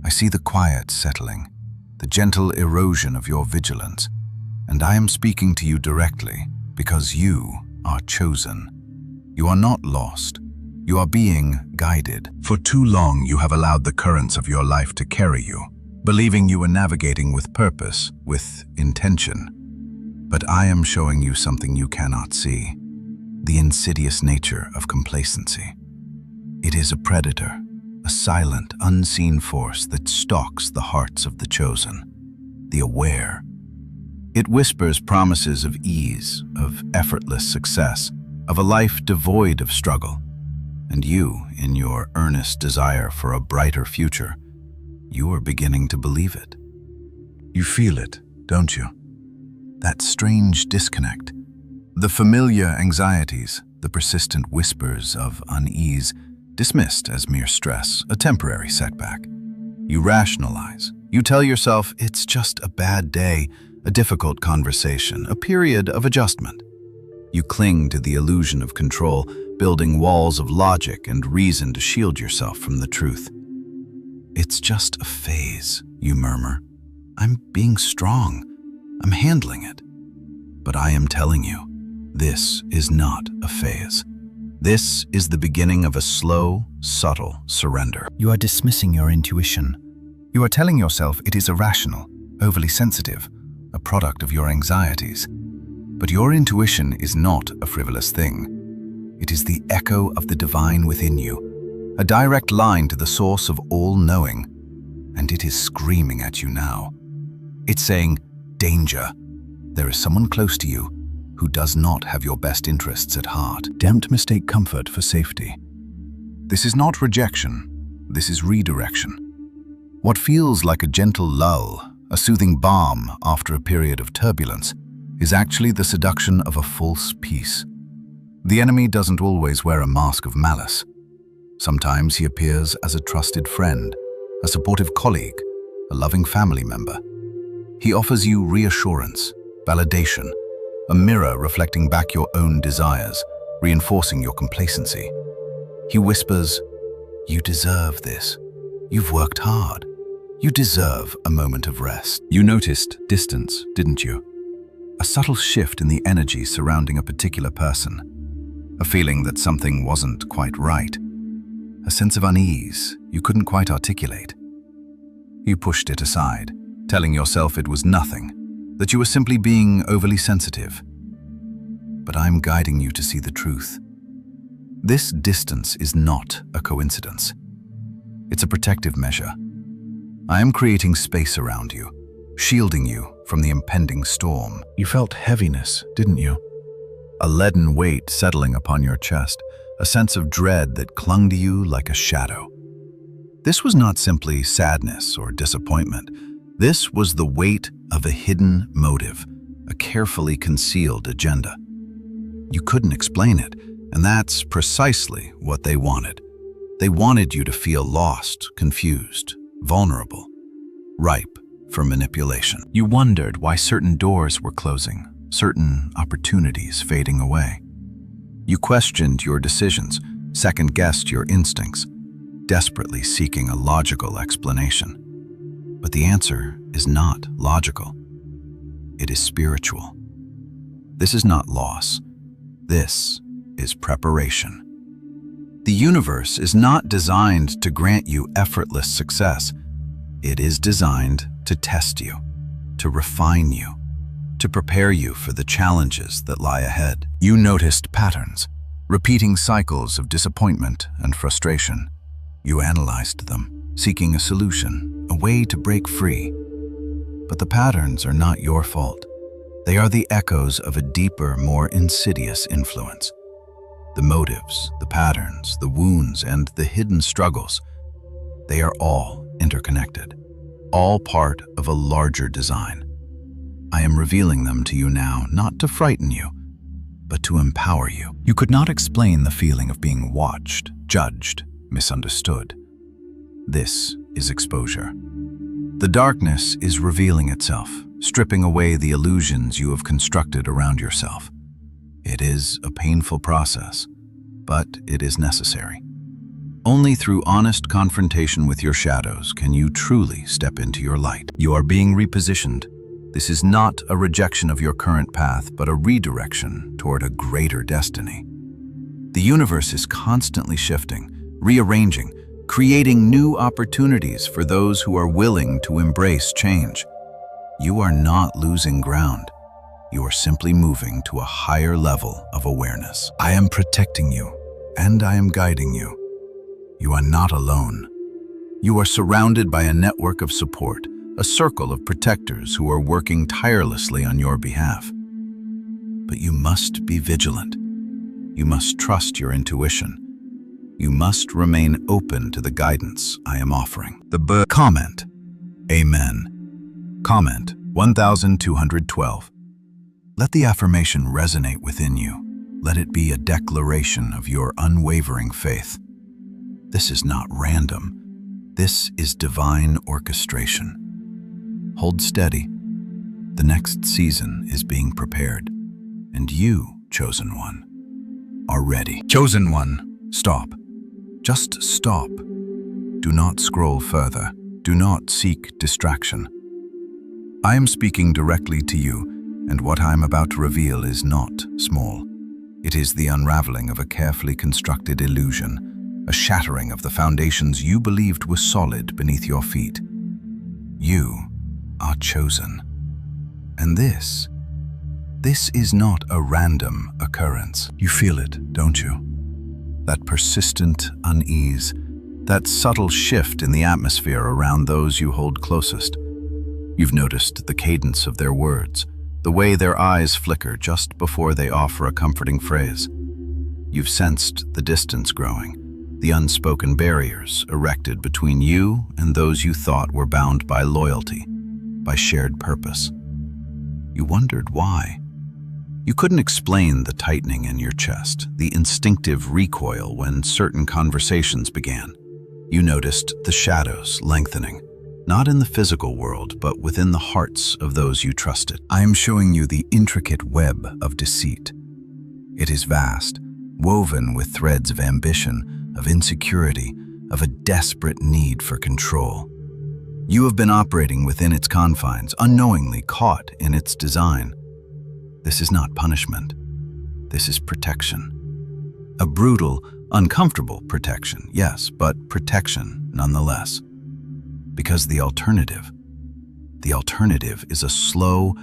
I see the quiet settling, the gentle erosion of your vigilance, and I am speaking to you directly because you are chosen. You are not lost. You are being guided. For too long you have allowed the currents of your life to carry you, believing you were navigating with purpose, with intention. But I am showing you something you cannot see, the insidious nature of complacency. It is a predator, a silent, unseen force that stalks the hearts of the chosen, the aware. It whispers promises of ease, of effortless success, of a life devoid of struggle. And you, in your earnest desire for a brighter future, you are beginning to believe it. You feel it, don't you? That strange disconnect. The familiar anxieties, the persistent whispers of unease, dismissed as mere stress, a temporary setback. You rationalize. You tell yourself it's just a bad day, a difficult conversation, a period of adjustment. You cling to the illusion of control, building walls of logic and reason to shield yourself from the truth. It's just a phase, you murmur. I'm being strong. I'm handling it. But I am telling you, this is not a phase. This is the beginning of a slow, subtle surrender. You are dismissing your intuition. You are telling yourself it is irrational, overly sensitive, a product of your anxieties. But your intuition is not a frivolous thing. It is the echo of the divine within you, a direct line to the source of all knowing. And it is screaming at you now. It's saying, danger. There is someone close to you who does not have your best interests at heart. Don't mistake comfort for safety. This is not rejection. This is redirection. What feels like a gentle lull, a soothing balm after a period of turbulence, is actually the seduction of a false peace. The enemy doesn't always wear a mask of malice. Sometimes he appears as a trusted friend, a supportive colleague, a loving family member. He offers you reassurance, validation, a mirror reflecting back your own desires, reinforcing your complacency. He whispers, "You deserve this. You've worked hard. You deserve a moment of rest." You noticed distance, didn't you? A subtle shift in the energy surrounding a particular person. A feeling that something wasn't quite right. A sense of unease you couldn't quite articulate. You pushed it aside, telling yourself it was nothing. that you are simply being overly sensitive. But I'm guiding you to see the truth. This distance is not a coincidence. It's a protective measure. I am creating space around you, shielding you from the impending storm. You felt heaviness, didn't you? A leaden weight settling upon your chest, a sense of dread that clung to you like a shadow. This was not simply sadness or disappointment. This was the weight of a hidden motive, a carefully concealed agenda. You couldn't explain it, and that's precisely what they wanted. They wanted you to feel lost, confused, vulnerable, ripe for manipulation. You wondered why certain doors were closing, certain opportunities fading away. You questioned your decisions, second-guessed your instincts, desperately seeking a logical explanation. But the answer is not logical. It is spiritual. This is not loss. This is preparation. The universe is not designed to grant you effortless success. It is designed to test you, to refine you, to prepare you for the challenges that lie ahead. You noticed patterns, repeating cycles of disappointment and frustration. You analyzed them, seeking a solution, a way to break free. But the patterns are not your fault. They are the echoes of a deeper, more insidious influence. The motives, the patterns, the wounds, and the hidden struggles, they are all interconnected, all part of a larger design. I am revealing them to you now, not to frighten you, but to empower you. You could not explain the feeling of being watched, judged, misunderstood. This is exposure. The darkness is revealing itself, stripping away the illusions you have constructed around yourself. It is a painful process, but it is necessary. Only through honest confrontation with your shadows can you truly step into your light. You are being repositioned. This is not a rejection of your current path, but a redirection toward a greater destiny. The universe is constantly shifting, rearranging, creating new opportunities for those who are willing to embrace change. You are not losing ground. You are simply moving to a higher level of awareness. I am protecting you, and I am guiding you. You are not alone. You are surrounded by a network of support, a circle of protectors who are working tirelessly on your behalf. But you must be vigilant. You must trust your intuition. You must remain open to the guidance I am offering. Comment. Amen. Comment 1212. Let the affirmation resonate within you. Let it be a declaration of your unwavering faith. This is not random. This is divine orchestration. Hold steady. The next season is being prepared, and you, chosen one, are ready. Chosen one, stop. Just stop. Do not scroll further. Do not seek distraction. I am speaking directly to you, and what I am about to reveal is not small. It is the unraveling of a carefully constructed illusion, a shattering of the foundations you believed were solid beneath your feet. You are chosen. And this is not a random occurrence. You feel it, don't you? That persistent unease, that subtle shift in the atmosphere around those you hold closest. You've noticed the cadence of their words, the way their eyes flicker just before they offer a comforting phrase. You've sensed the distance growing, the unspoken barriers erected between you and those you thought were bound by loyalty, by shared purpose. You wondered why. You couldn't explain the tightening in your chest, the instinctive recoil when certain conversations began. You noticed the shadows lengthening, not in the physical world, but within the hearts of those you trusted. I am showing you the intricate web of deceit. It is vast, woven with threads of ambition, of insecurity, of a desperate need for control. You have been operating within its confines, unknowingly caught in its design. This is not punishment. This is protection. A brutal, uncomfortable protection, yes, but protection nonetheless. Because the alternative is a slow,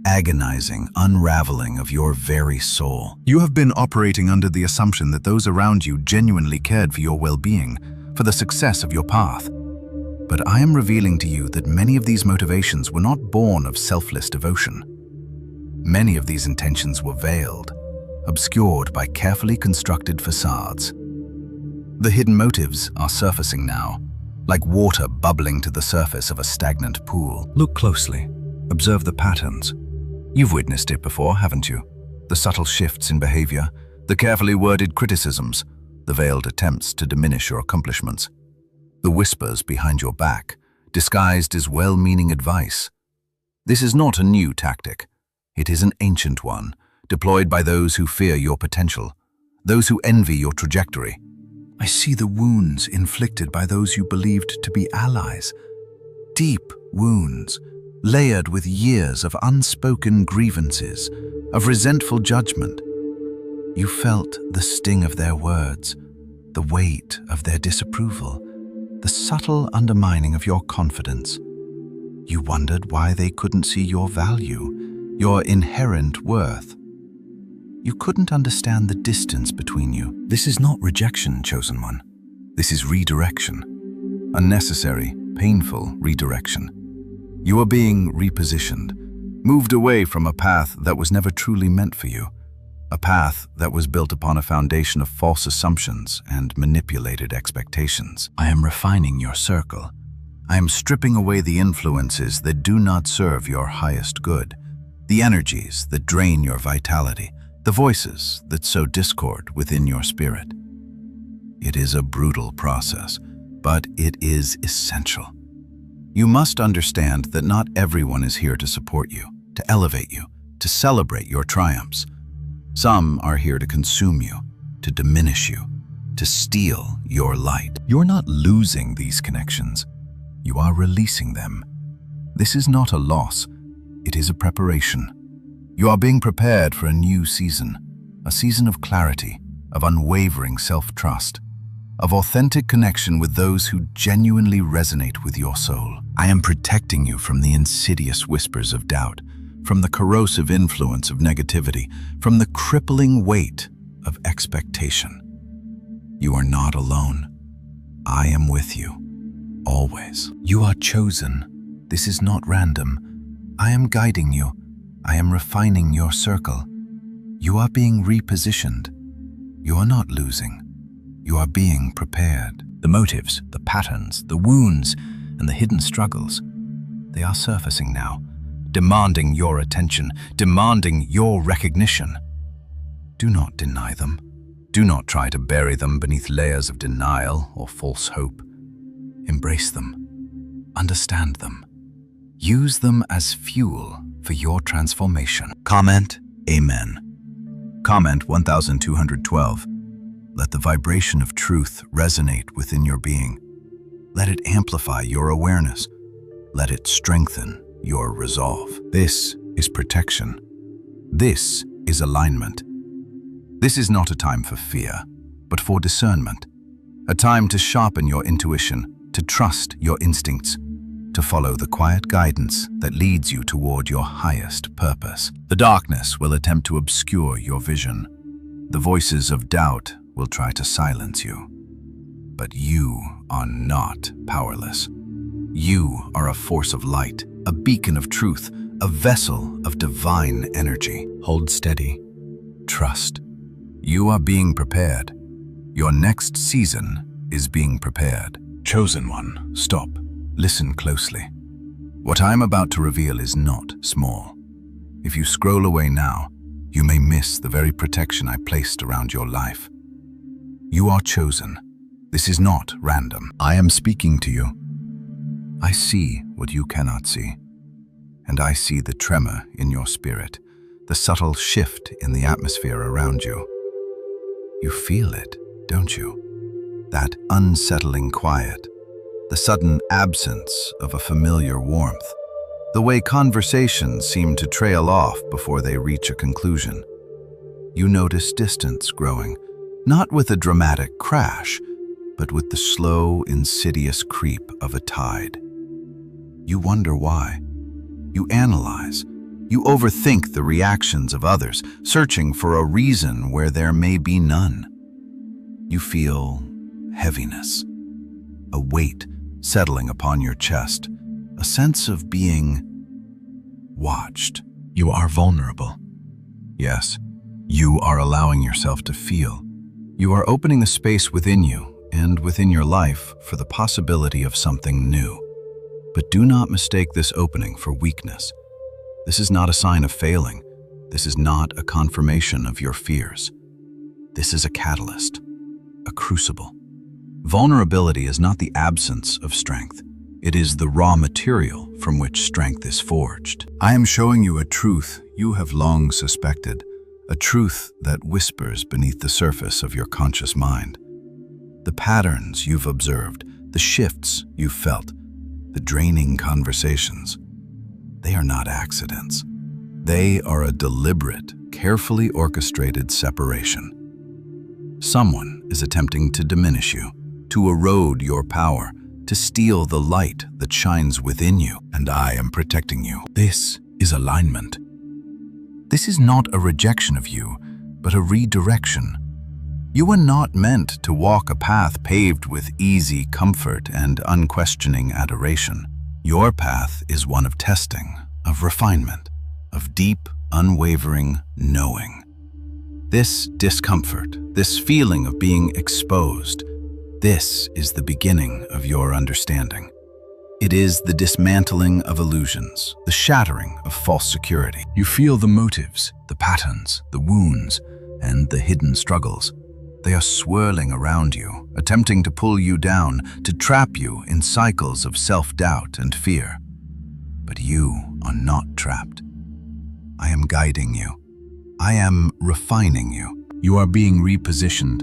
agonizing unraveling of your very soul. You have been operating under the assumption that those around you genuinely cared for your well-being, for the success of your path. But I am revealing to you that many of these motivations were not born of selfless devotion. Many of these intentions were veiled, obscured by carefully constructed facades. The hidden motives are surfacing now, like water bubbling to the surface of a stagnant pool. Look closely. Observe the patterns. You've witnessed it before, haven't you? The subtle shifts in behavior, the carefully worded criticisms, the veiled attempts to diminish your accomplishments, the whispers behind your back, disguised as well-meaning advice. This is not a new tactic. It is an ancient one, deployed by those who fear your potential, those who envy your trajectory. I see the wounds inflicted by those you believed to be allies. Deep wounds, layered with years of unspoken grievances, of resentful judgment. You felt the sting of their words, the weight of their disapproval, the subtle undermining of your confidence. You wondered why they couldn't see your value, your inherent worth. You couldn't understand the distance between you. This is not rejection, chosen one. This is redirection. A necessary, painful redirection. You are being repositioned, moved away from a path that was never truly meant for you, a path that was built upon a foundation of false assumptions and manipulated expectations. I am refining your circle. I am stripping away the influences that do not serve your highest good, the energies that drain your vitality, the voices that sow discord within your spirit. It is a brutal process, but it is essential. You must understand that not everyone is here to support you, to elevate you, to celebrate your triumphs. Some are here to consume you, to diminish you, to steal your light. You're not losing these connections. You are releasing them. This is not a loss. It is a preparation. You are being prepared for a new season, a season of clarity, of unwavering self-trust, of authentic connection with those who genuinely resonate with your soul. I am protecting you from the insidious whispers of doubt, from the corrosive influence of negativity, from the crippling weight of expectation. You are not alone. I am with you, always. You are chosen. This is not random. I am guiding you. I am refining your circle. You are being repositioned. You are not losing. You are being prepared. The motives, the patterns, the wounds, and the hidden struggles, they are surfacing now, demanding your attention, demanding your recognition. Do not deny them. Do not try to bury them beneath layers of denial or false hope. Embrace them. Understand them. Use them as fuel for your transformation. Comment, Amen. Comment 1212. Let the vibration of truth resonate within your being. Let it amplify your awareness. Let it strengthen your resolve. This is protection. This is alignment. This is not a time for fear, but for discernment. A time to sharpen your intuition, to trust your instincts, to follow the quiet guidance that leads you toward your highest purpose. The darkness will attempt to obscure your vision. The voices of doubt will try to silence you. But you are not powerless. You are a force of light, a beacon of truth, a vessel of divine energy. Hold steady. Trust. You are being prepared. Your next season is being prepared. Chosen one, stop. Listen closely. What I am about to reveal is not small. If you scroll away now, you may miss the very protection I placed around your life. You are chosen. This is not random. I am speaking to you. I see what you cannot see. And I see the tremor in your spirit, the subtle shift in the atmosphere around you. You feel it, don't you? That unsettling quiet, the sudden absence of a familiar warmth, the way conversations seem to trail off before they reach a conclusion. You notice distance growing, not with a dramatic crash, but with the slow, insidious creep of a tide. You wonder why. You analyze. You overthink the reactions of others, searching for a reason where there may be none. You feel heaviness, a weight settling upon your chest, a sense of being watched. You are vulnerable. Yes, you are allowing yourself to feel. You are opening a space within you and within your life for the possibility of something new. But do not mistake this opening for weakness. This is not a sign of failing. This is not a confirmation of your fears. This is a catalyst, a crucible. Vulnerability is not the absence of strength. It is the raw material from which strength is forged. I am showing you a truth you have long suspected, a truth that whispers beneath the surface of your conscious mind. The patterns you've observed, the shifts you've felt, the draining conversations, they are not accidents. They are a deliberate, carefully orchestrated separation. Someone is attempting to diminish you, to erode your power, to steal the light that shines within you, and I am protecting you. This is alignment. This is not a rejection of you, but a redirection. You were not meant to walk a path paved with easy comfort and unquestioning adoration. Your path is one of testing, of refinement, of deep, unwavering knowing. This discomfort, this feeling of being exposed, this is the beginning of your understanding. It is the dismantling of illusions, the shattering of false security. You feel the motives, the patterns, the wounds, and the hidden struggles. They are swirling around you, attempting to pull you down, to trap you in cycles of self-doubt and fear. But you are not trapped. I am guiding you. I am refining you. You are being repositioned.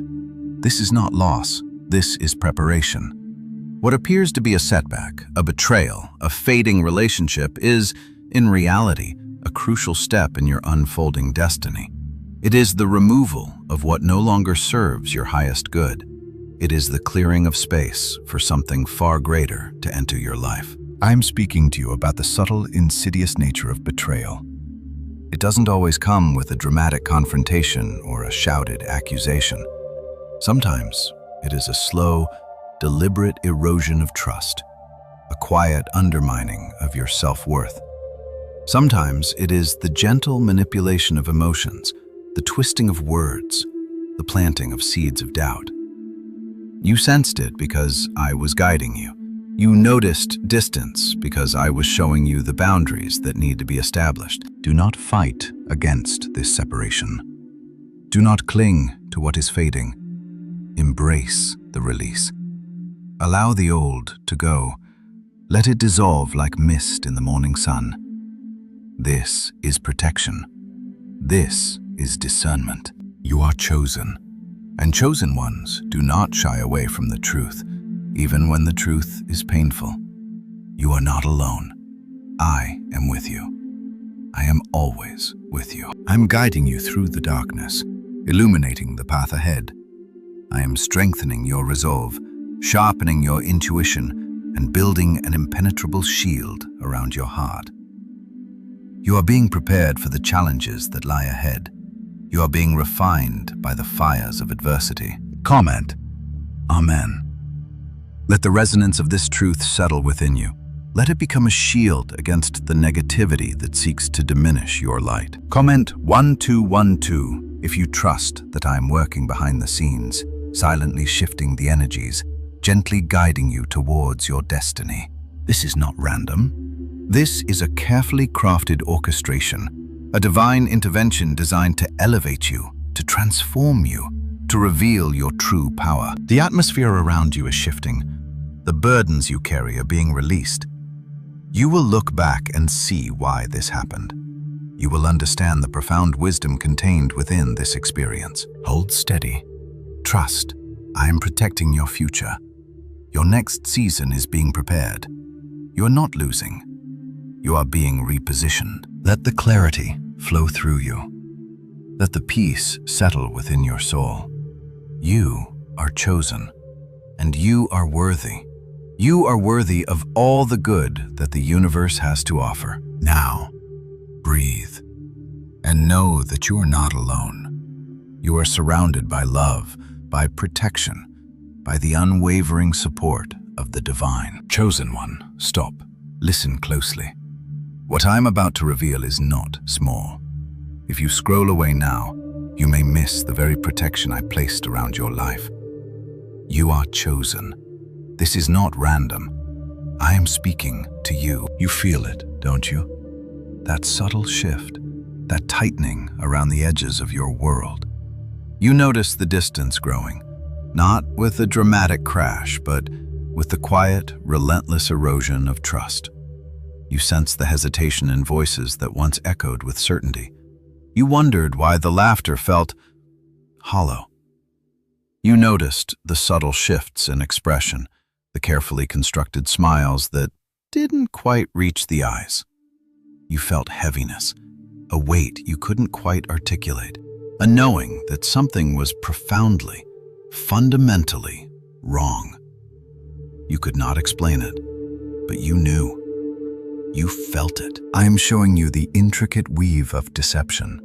This is not loss. This is preparation. What appears to be a setback, a betrayal, a fading relationship is, in reality, a crucial step in your unfolding destiny. It is the removal of what no longer serves your highest good. It is the clearing of space for something far greater to enter your life. I'm speaking to you about the subtle, insidious nature of betrayal. It doesn't always come with a dramatic confrontation or a shouted accusation. Sometimes it is a slow, deliberate erosion of trust, a quiet undermining of your self-worth. Sometimes it is the gentle manipulation of emotions, the twisting of words, the planting of seeds of doubt. You sensed it because I was guiding you. You noticed distance because I was showing you the boundaries that need to be established. Do not fight against this separation. Do not cling to what is fading. Embrace the release. Allow the old to go. Let it dissolve like mist in the morning sun. This is protection. This is discernment. You are chosen, and chosen ones do not shy away from the truth, even when the truth is painful. You are not alone. I am with you. I am always with you. I'm guiding you through the darkness, illuminating the path ahead. I am strengthening your resolve, sharpening your intuition, and building an impenetrable shield around your heart. You are being prepared for the challenges that lie ahead. You are being refined by the fires of adversity. Comment. Amen. Let the resonance of this truth settle within you. Let it become a shield against the negativity that seeks to diminish your light. Comment 1212 if you trust that I am working behind the scenes, silently shifting the energies, gently guiding you towards your destiny. This is not random. This is a carefully crafted orchestration, a divine intervention designed to elevate you, to transform you, to reveal your true power. The atmosphere around you is shifting. The burdens you carry are being released. You will look back and see why this happened. You will understand the profound wisdom contained within this experience. Hold steady. Trust. I am protecting your future. Your next season is being prepared. You are not losing. You are being repositioned. Let the clarity flow through you. Let the peace settle within your soul. You are chosen, and you are worthy. You are worthy of all the good that the universe has to offer. Now, breathe, and know that you are not alone. You are surrounded by love, by protection, by the unwavering support of the divine. Chosen one, stop. Listen closely. What I'm about to reveal is not small. If you scroll away now, you may miss the very protection I placed around your life. You are chosen. This is not random. I am speaking to you. You feel it, don't you? That subtle shift, that tightening around the edges of your world. You notice the distance growing, not with a dramatic crash, but with the quiet, relentless erosion of trust. You sense the hesitation in voices that once echoed with certainty. You wondered why the laughter felt hollow. You noticed the subtle shifts in expression, the carefully constructed smiles that didn't quite reach the eyes. You felt heaviness, a weight you couldn't quite articulate, a knowing that something was profoundly, fundamentally wrong. You could not explain it, but you knew. You felt it. I am showing you the intricate weave of deception.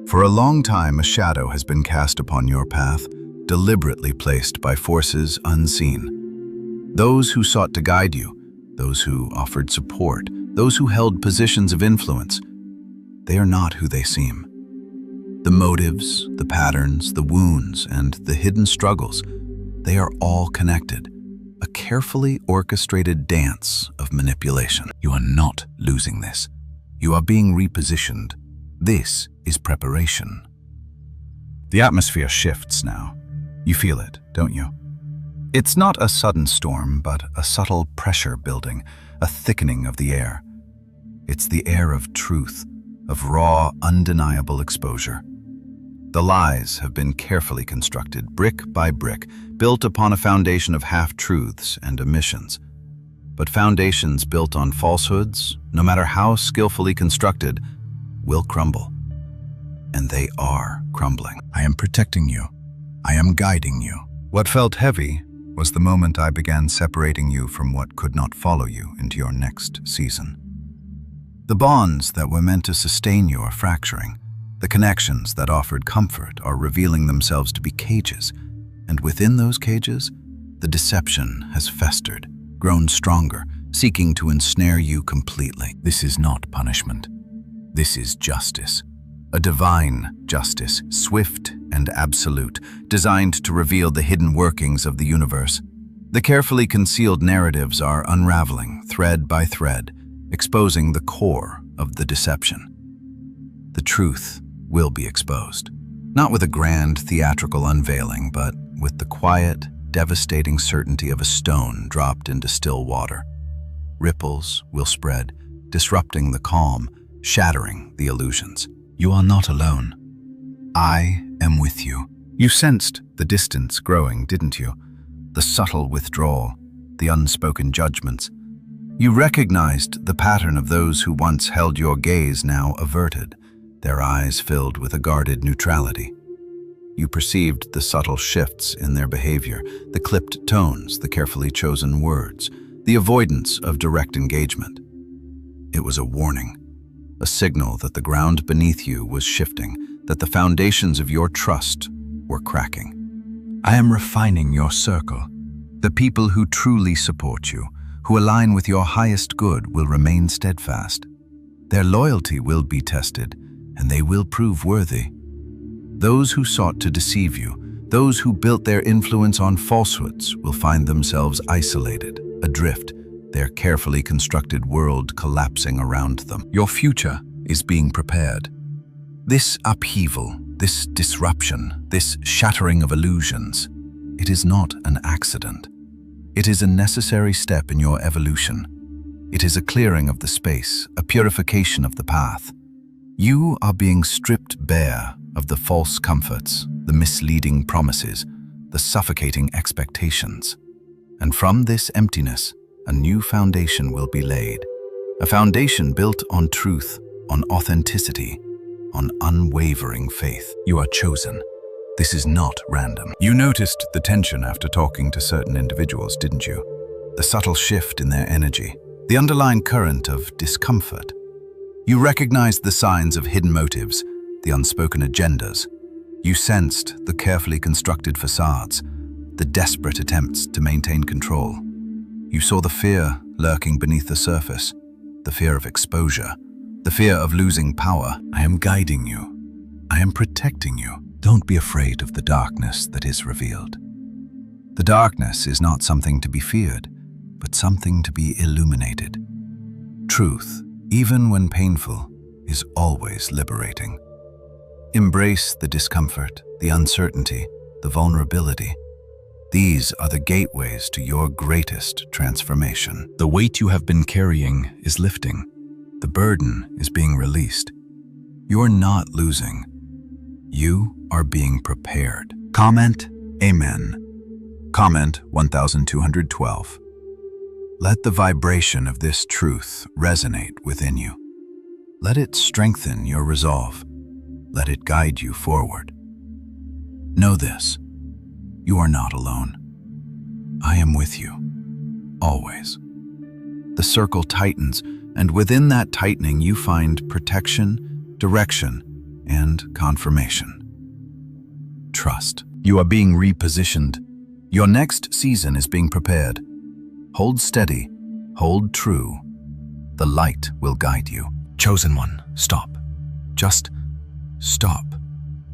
For a long time, a shadow has been cast upon your path, deliberately placed by forces unseen. Those who sought to guide you, those who offered support, those who held positions of influence, they are not who they seem. The motives, the patterns, the wounds, and the hidden struggles, they are all connected. A carefully orchestrated dance of manipulation. You are not losing this. You are being repositioned. This is preparation. The atmosphere shifts now. You feel it, don't you? It's not a sudden storm, but a subtle pressure building, a thickening of the air. It's the air of truth, of raw, undeniable exposure. The lies have been carefully constructed, brick by brick, built upon a foundation of half-truths and omissions. But foundations built on falsehoods, no matter how skillfully constructed, will crumble. And they are crumbling. I am protecting you. I am guiding you. What felt heavy was the moment I began separating you from what could not follow you into your next season. The bonds that were meant to sustain you are fracturing. The connections that offered comfort are revealing themselves to be cages, and within those cages, the deception has festered, grown stronger, seeking to ensnare you completely. This is not punishment. This is justice. A divine justice, swift and absolute, designed to reveal the hidden workings of the universe. The carefully concealed narratives are unraveling, thread by thread, exposing the core of the deception. The truth will be exposed, not with a grand theatrical unveiling, but with the quiet, devastating certainty of a stone dropped into still water. Ripples will spread, disrupting the calm, shattering the illusions. You are not alone. I am with you. You sensed the distance growing, didn't you? The subtle withdrawal, the unspoken judgments. You recognized the pattern of those who once held your gaze now averted, their eyes filled with a guarded neutrality. You perceived the subtle shifts in their behavior, the clipped tones, the carefully chosen words, the avoidance of direct engagement. It was a warning, a signal that the ground beneath you was shifting, that the foundations of your trust were cracking. I am refining your circle. The people who truly support you, who align with your highest good, will remain steadfast. Their loyalty will be tested, and they will prove worthy. Those who sought to deceive you, those who built their influence on falsehoods, will find themselves isolated, adrift, their carefully constructed world collapsing around them. Your future is being prepared. This upheaval, this disruption, this shattering of illusions, it is not an accident. It is a necessary step in your evolution. It is a clearing of the space, a purification of the path. You are being stripped bare of the false comforts, the misleading promises, the suffocating expectations. And from this emptiness, a new foundation will be laid. A foundation built on truth, on authenticity, on unwavering faith. You are chosen. This is not random. You noticed the tension after talking to certain individuals, didn't you? The subtle shift in their energy, the underlying current of discomfort. You recognized the signs of hidden motives, the unspoken agendas. You sensed the carefully constructed facades, the desperate attempts to maintain control. You saw the fear lurking beneath the surface, the fear of exposure, the fear of losing power. I am guiding you. I am protecting you. Don't be afraid of the darkness that is revealed. The darkness is not something to be feared, but something to be illuminated. Truth, even when painful, is always liberating. Embrace the discomfort, the uncertainty, the vulnerability. These are the gateways to your greatest transformation. The weight you have been carrying is lifting. The burden is being released. You're not losing. You are being prepared. Comment, Amen. Comment 1212. Let the vibration of this truth resonate within you. Let it strengthen your resolve. Let it guide you forward. Know this, you are not alone. I am with you, always. The circle tightens, and within that tightening you find protection, direction, and confirmation. Trust. You are being repositioned. Your next season is being prepared. Hold steady, hold true. The light will guide you. Chosen one, stop. Just stop.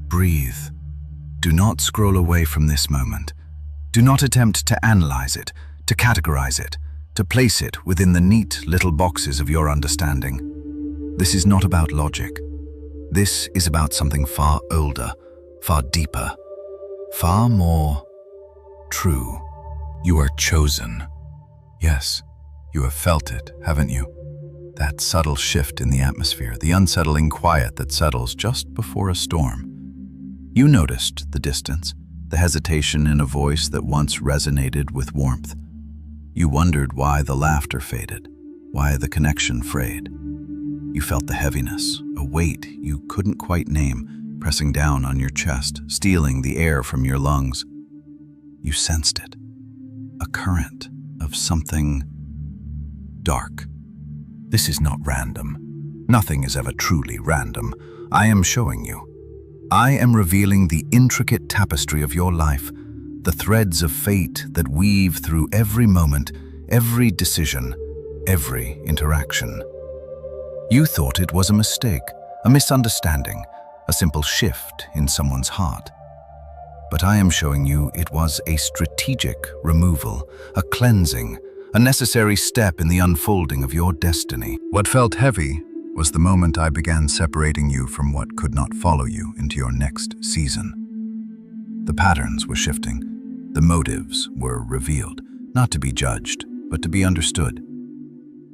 Breathe. Do not scroll away from this moment. Do not attempt to analyze it, to categorize it, to place it within the neat little boxes of your understanding. This is not about logic. This is about something far older, far deeper, far more true. You are chosen. Yes, you have felt it, haven't you? That subtle shift in the atmosphere, the unsettling quiet that settles just before a storm. You noticed the distance, the hesitation in a voice that once resonated with warmth. You wondered why the laughter faded, why the connection frayed. You felt the heaviness, a weight you couldn't quite name, pressing down on your chest, stealing the air from your lungs. You sensed it, a current of something dark. This is not random. Nothing is ever truly random. I am showing you. I am revealing the intricate tapestry of your life, the threads of fate that weave through every moment, every decision, every interaction. You thought it was a mistake, a misunderstanding, a simple shift in someone's heart. But I am showing you it was a strategic removal, a cleansing, a necessary step in the unfolding of your destiny. What felt heavy was the moment I began separating you from what could not follow you into your next season. The patterns were shifting. The motives were revealed, not to be judged, but to be understood.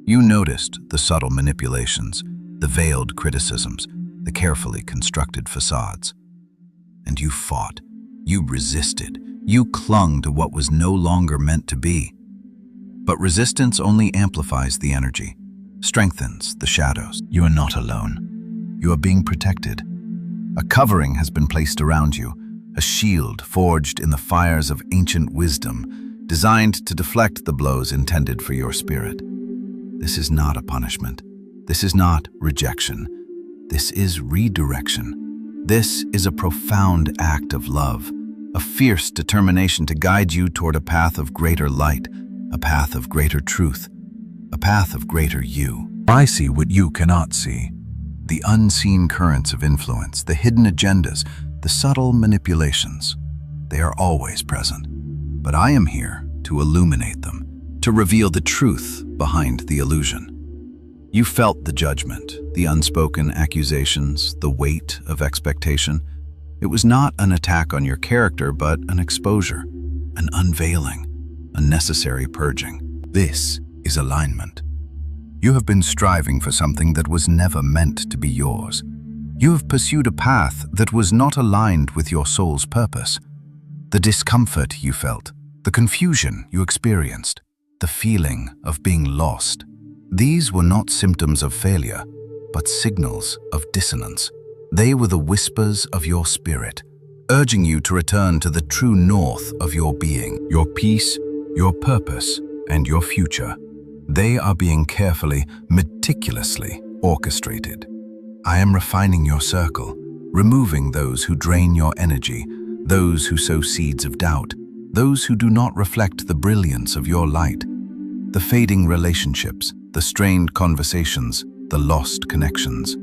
You noticed the subtle manipulations, the veiled criticisms, the carefully constructed facades. And you fought. You resisted. You clung to what was no longer meant to be. But resistance only amplifies the energy, strengthens the shadows. You are not alone. You are being protected. A covering has been placed around you, a shield forged in the fires of ancient wisdom, designed to deflect the blows intended for your spirit. This is not a punishment. This is not rejection. This is redirection. This is a profound act of love, a fierce determination to guide you toward a path of greater light, a path of greater truth, a path of greater you. I see what you cannot see. The unseen currents of influence, the hidden agendas, the subtle manipulations. They are always present. But I am here to illuminate them, to reveal the truth behind the illusion. You felt the judgment, the unspoken accusations, the weight of expectation. It was not an attack on your character, but an exposure, an unveiling, a necessary purging. This is alignment. You have been striving for something that was never meant to be yours. You have pursued a path that was not aligned with your soul's purpose. The discomfort you felt, the confusion you experienced, the feeling of being lost. These were not symptoms of failure, but signals of dissonance. They were the whispers of your spirit, urging you to return to the true north of your being, your peace, your purpose, and your future. They are being carefully, meticulously orchestrated. I am refining your circle, removing those who drain your energy, those who sow seeds of doubt, those who do not reflect the brilliance of your light. The fading relationships, the strained conversations, the lost connections.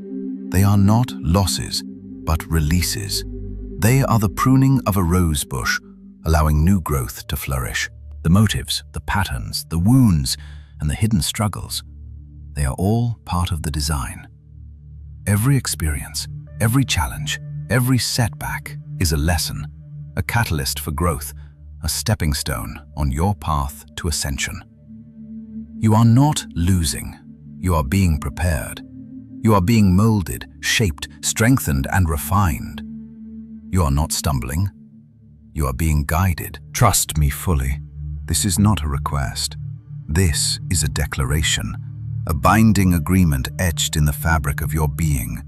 They are not losses, but releases. They are the pruning of a rose bush, allowing new growth to flourish. The motives, the patterns, the wounds, and the hidden struggles, they are all part of the design. Every experience, every challenge, every setback is a lesson, a catalyst for growth, a stepping stone on your path to ascension. You are not losing. You are being prepared. You are being molded, shaped, strengthened, and refined. You are not stumbling. You are being guided. Trust me fully. This is not a request. This is a declaration, a binding agreement etched in the fabric of your being.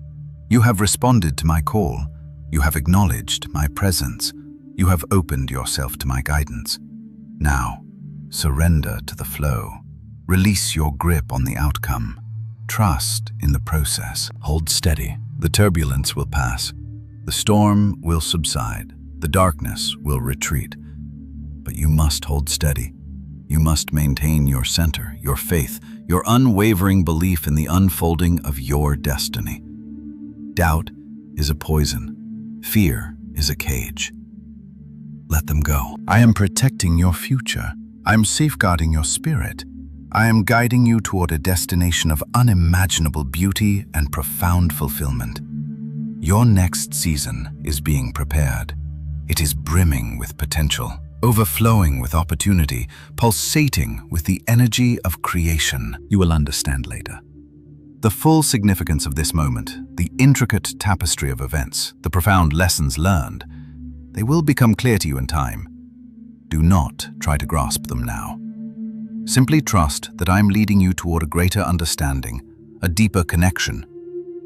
You have responded to my call. You have acknowledged my presence. You have opened yourself to my guidance. Now, surrender to the flow. Release your grip on the outcome. Trust in the process. Hold steady. The turbulence will pass. The storm will subside. The darkness will retreat. But you must hold steady. You must maintain your center, your faith, your unwavering belief in the unfolding of your destiny. Doubt is a poison. Fear is a cage. Let them go. I am protecting your future. I am safeguarding your spirit. I am guiding you toward a destination of unimaginable beauty and profound fulfillment. Your next season is being prepared. It is brimming with potential, overflowing with opportunity, pulsating with the energy of creation. You will understand later. The full significance of this moment, the intricate tapestry of events, the profound lessons learned, they will become clear to you in time. Do not try to grasp them now. Simply trust that I'm leading you toward a greater understanding, a deeper connection,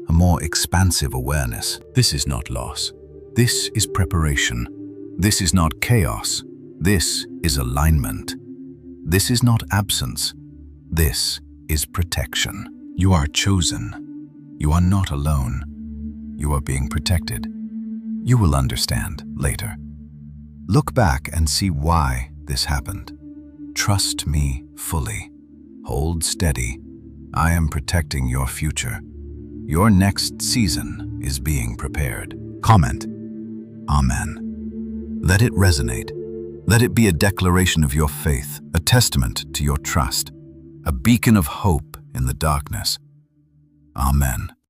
a more expansive awareness. This is not loss. This is preparation. This is not chaos. This is alignment. This is not absence. This is protection. You are chosen. You are not alone. You are being protected. You will understand later. Look back and see why this happened. Trust me fully. Hold steady. I am protecting your future. Your next season is being prepared. Comment. Amen. Let it resonate. Let it be a declaration of your faith, a testament to your trust, a beacon of hope in the darkness. Amen.